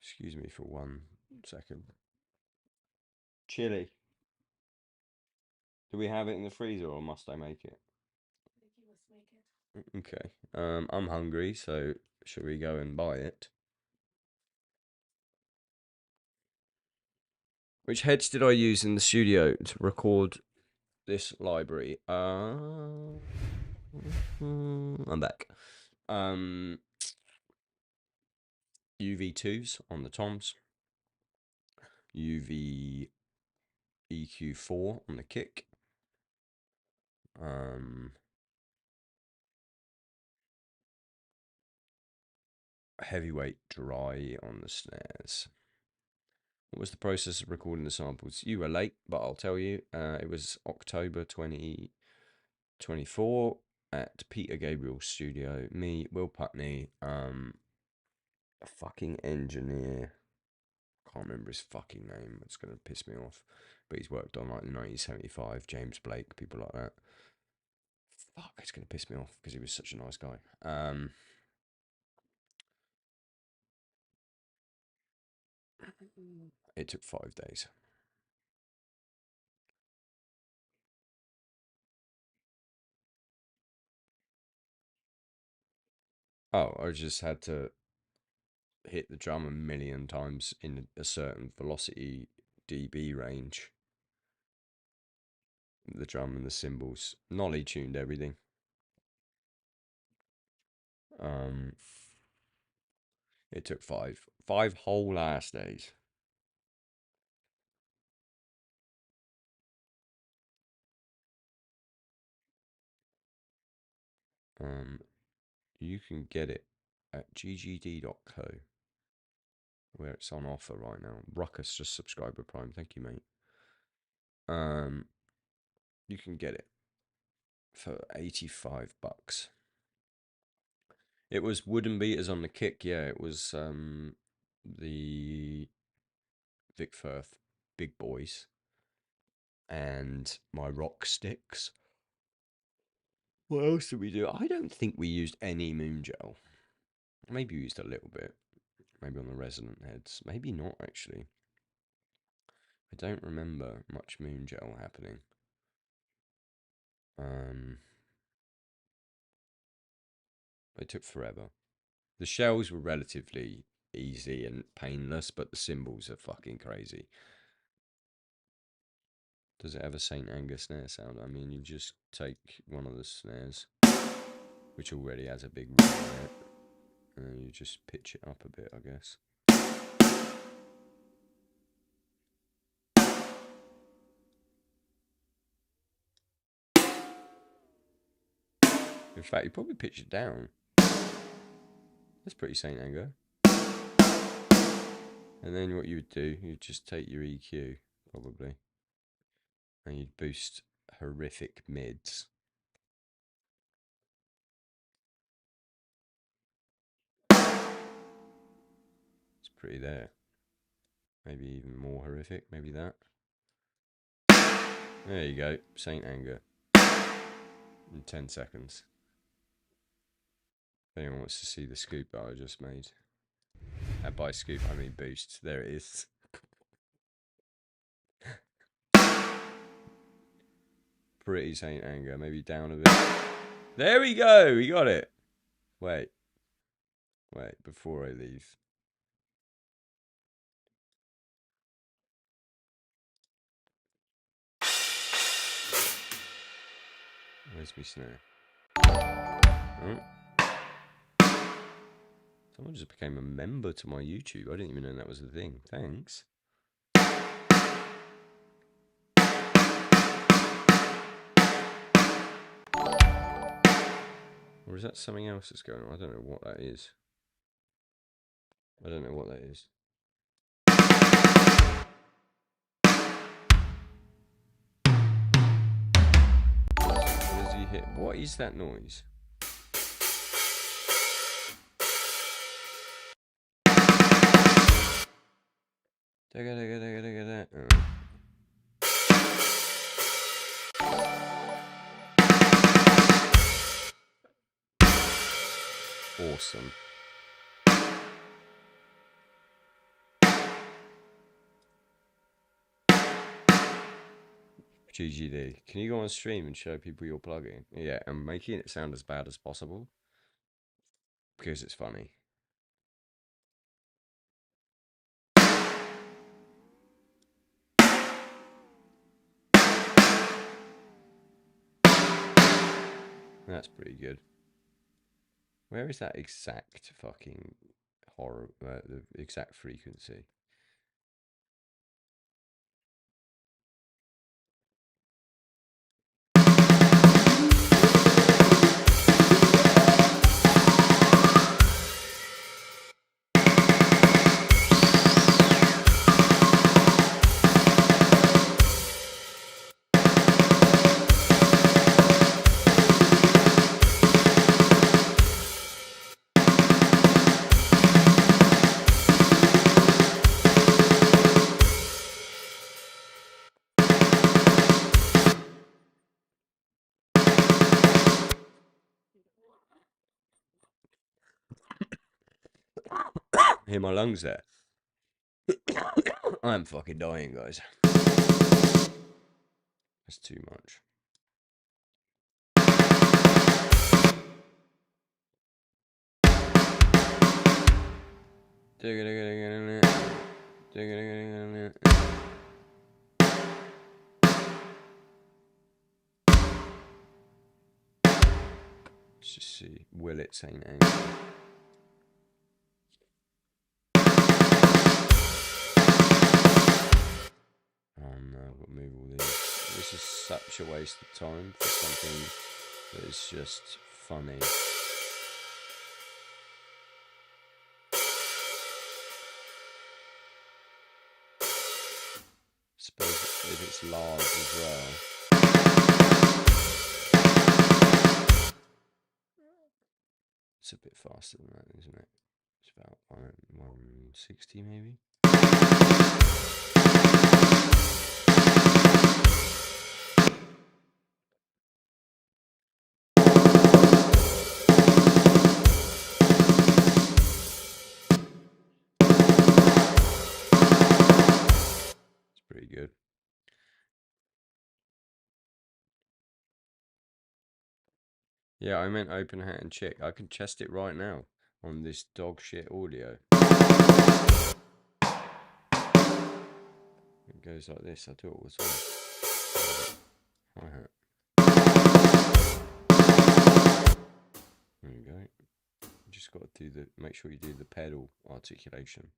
Excuse me for 1 second. Chili. Do we have it in the freezer or must I make it? Okay. I'm hungry, so should we go and buy it? Which heads did I use in the studio to record this library? I'm back. UV2s on the toms. UV EQ4 on the kick. Heavyweight dry on the snares. What was the process of recording the samples? You were late, but I'll tell you. It was October 2024 at Peter Gabriel's studio. Me, Will Putney, a fucking engineer. Can't remember his fucking name. It's going to piss me off. But he's worked on like 1975, James Blake, people like that. Fuck, it's going to piss me off because he was such a nice guy. It took 5 days. Oh, I just had to hit the drum a million times in a certain velocity dB range. The drum and the cymbals. Nolly tuned everything. It took five whole ass days. You can get it at ggd.co, where it's on offer right now. Ruckus just subscriber prime, thank you, mate. You can get it for $85. It was wooden beaters on the kick, yeah. It was the Vic Firth Big Boys and my rock sticks. What else did we do? I don't think we used any moon gel. Maybe we used a little bit. Maybe on the resonant heads. Maybe not, actually. I don't remember much moon gel happening. It took forever. The shells were relatively easy and painless, but the cymbals are fucking crazy. Does it have a St. Anger snare sound? I mean, you just take one of the snares, which already has a big ring in it, and then you just pitch it up a bit, I guess. In fact, you probably pitch it down. That's pretty St. Anger. And then what you would do, you'd just take your EQ, probably, and you'd boost horrific mids. It's pretty there. Maybe even more horrific, maybe that. There you go, St. Anger. In 10 seconds. If anyone wants to see the scoop that I just made. And by scoop, I mean boost. There it is. Pretty St. Anger. Maybe down a bit. There we go. We got it. Wait, before I leave. Where's my snare? Oh. Someone just became a member to my YouTube. I didn't even know that was a thing. Thanks. Or is that something else that's going on? I don't know what that is. I don't know what that is. What does he hit? What is that noise? Awesome. GGD. Can you go on stream and show people your plugin? Yeah, I'm making it sound as bad as possible because it's funny. That's pretty good. Where is that exact fucking horror, the exact frequency? Hear my lungs there. I'm fucking dying, guys. That's too much. Let's just see. Will it Saint Anger? Oh no, I've got to move all these. This is such a waste of time for something that is just funny. Suppose if it's large as well. It's a bit faster than that, isn't it? It's about 160 maybe. It's pretty good. Yeah, I meant open hat and chick. I can test it right now on this dog shit audio. It goes like this. I do it all the time. Hi-hat. There you go. You just got to do make sure you do the pedal articulation.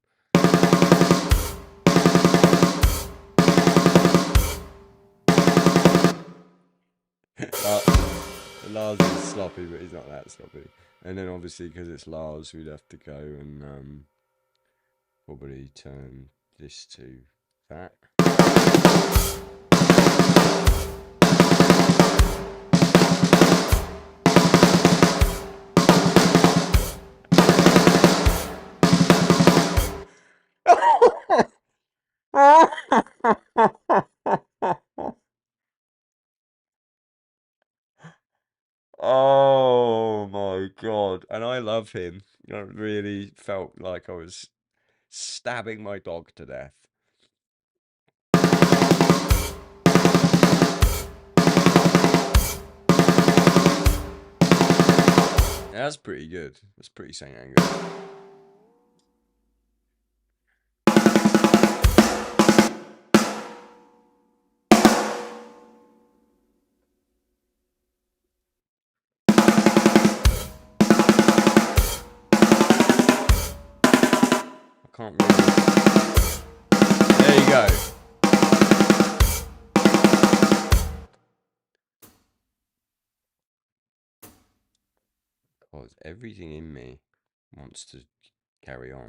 Lars is sloppy, but he's not that sloppy. And then obviously because it's Lars, we'd have to go and probably turn this to that. Oh my god. And I love him. I really felt like I was stabbing my dog to death. That's pretty good. That's pretty Saint Anger. I can't really... There you go. God, everything in me wants to carry on.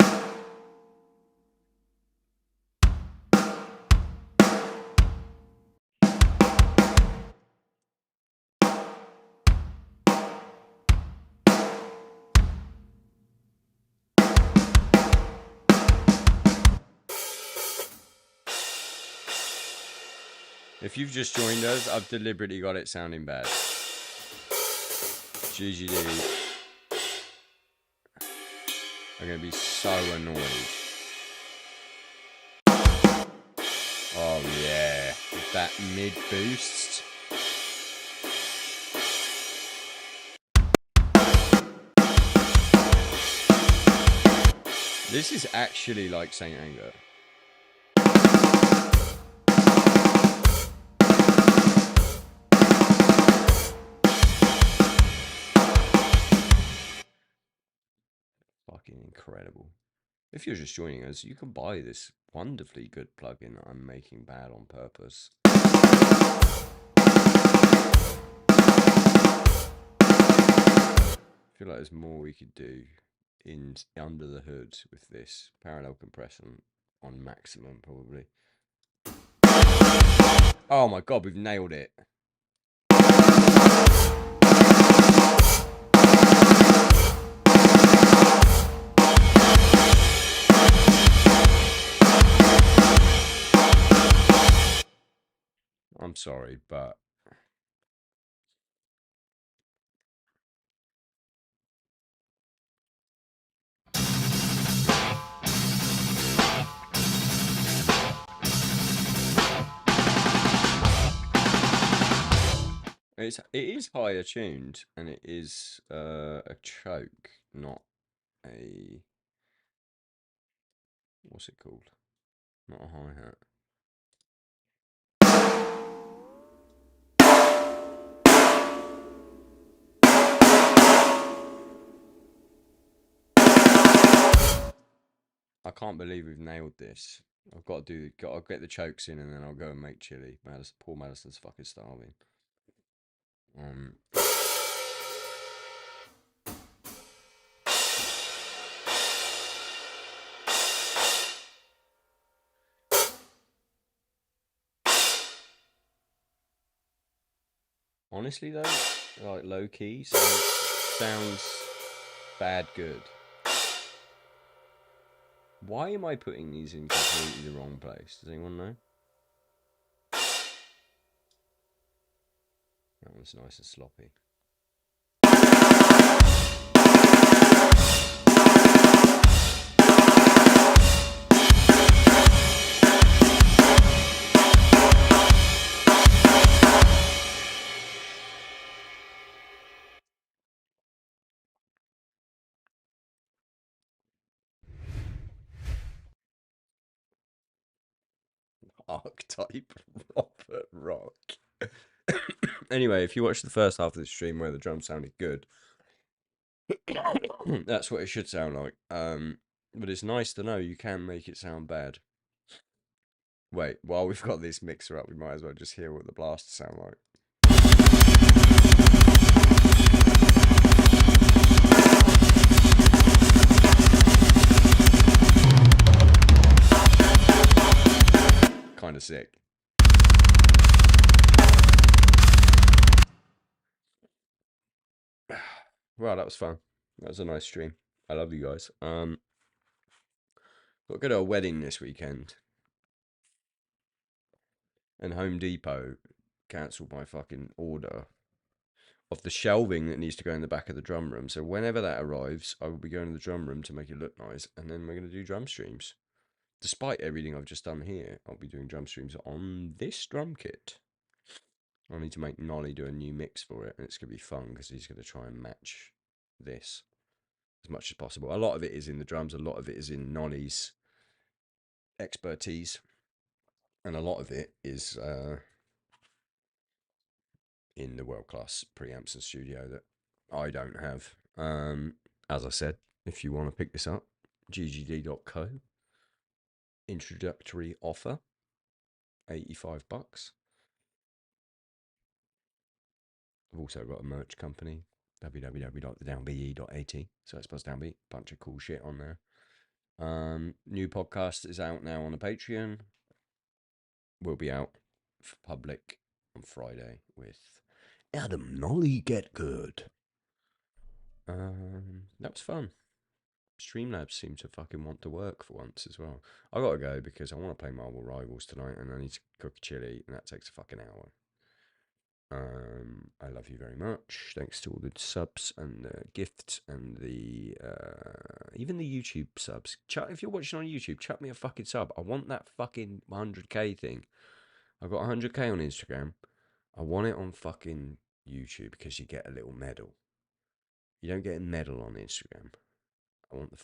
If you've just joined us, I've deliberately got it sounding bad. GGD. I'm going to be so annoyed. Oh yeah, with that mid boost. This is actually like Saint Anger. fucking incredible. If you're just joining us, you can buy this wonderfully good plugin that I'm making bad on purpose. I feel like there's more we could do under the hood with this. Parallel compression on maximum, probably. Oh my god, we've nailed it. I'm sorry, but it is higher tuned, and it is a choke, not a, what's it called? Not a hi-hat. I can't believe we've nailed this. I've got to get the chokes in, and then I'll go and make chili. Poor Madison's fucking starving. Honestly though, like low key, so sounds bad good. Why am I putting these in completely the wrong place? Does anyone know? That one's nice and sloppy. Archetype Robert Rock. Anyway, if you watch the first half of the stream where the drum sounded good, that's what it should sound like. But it's nice to know you can make it sound bad. Wait, while we've got this mixer up, we might as well just hear what the blasters sound like. Kind of sick. Well, that was fun. That was a nice stream. I love you guys. Got to go to a wedding this weekend, and Home Depot cancelled my fucking order of the shelving that needs to go in the back of the drum room. So whenever that arrives, I will be going to the drum room to make it look nice, and then we're going to do drum streams. Despite everything I've just done here, I'll be doing drum streams on this drum kit. I need to make Nolly do a new mix for it, and it's going to be fun because he's going to try and match this as much as possible. A lot of it is in the drums, a lot of it is in Nolly's expertise, and a lot of it is in the world-class preamps and studio that I don't have. As I said, if you want to pick this up, ggd.co, introductory offer, $85. I've also got a merch company, www.thedownbeat.at, so it's Downbeat, bunch of cool shit on there. New podcast is out now on the Patreon. Will be out for public on Friday with Adam Nolly Get Good. That was fun. Streamlabs seem to fucking want to work for once as well. I gotta go because I want to play Marvel Rivals tonight, and I need to cook chili, and that takes a fucking hour. I love you very much. Thanks to all the subs and the gifts and the even the YouTube subs. If you're watching on YouTube, chuck me a fucking sub. I want that fucking 100k thing. I've got 100k on Instagram. I want it on fucking YouTube because you get a little medal. You don't get a medal on Instagram. I want the fucking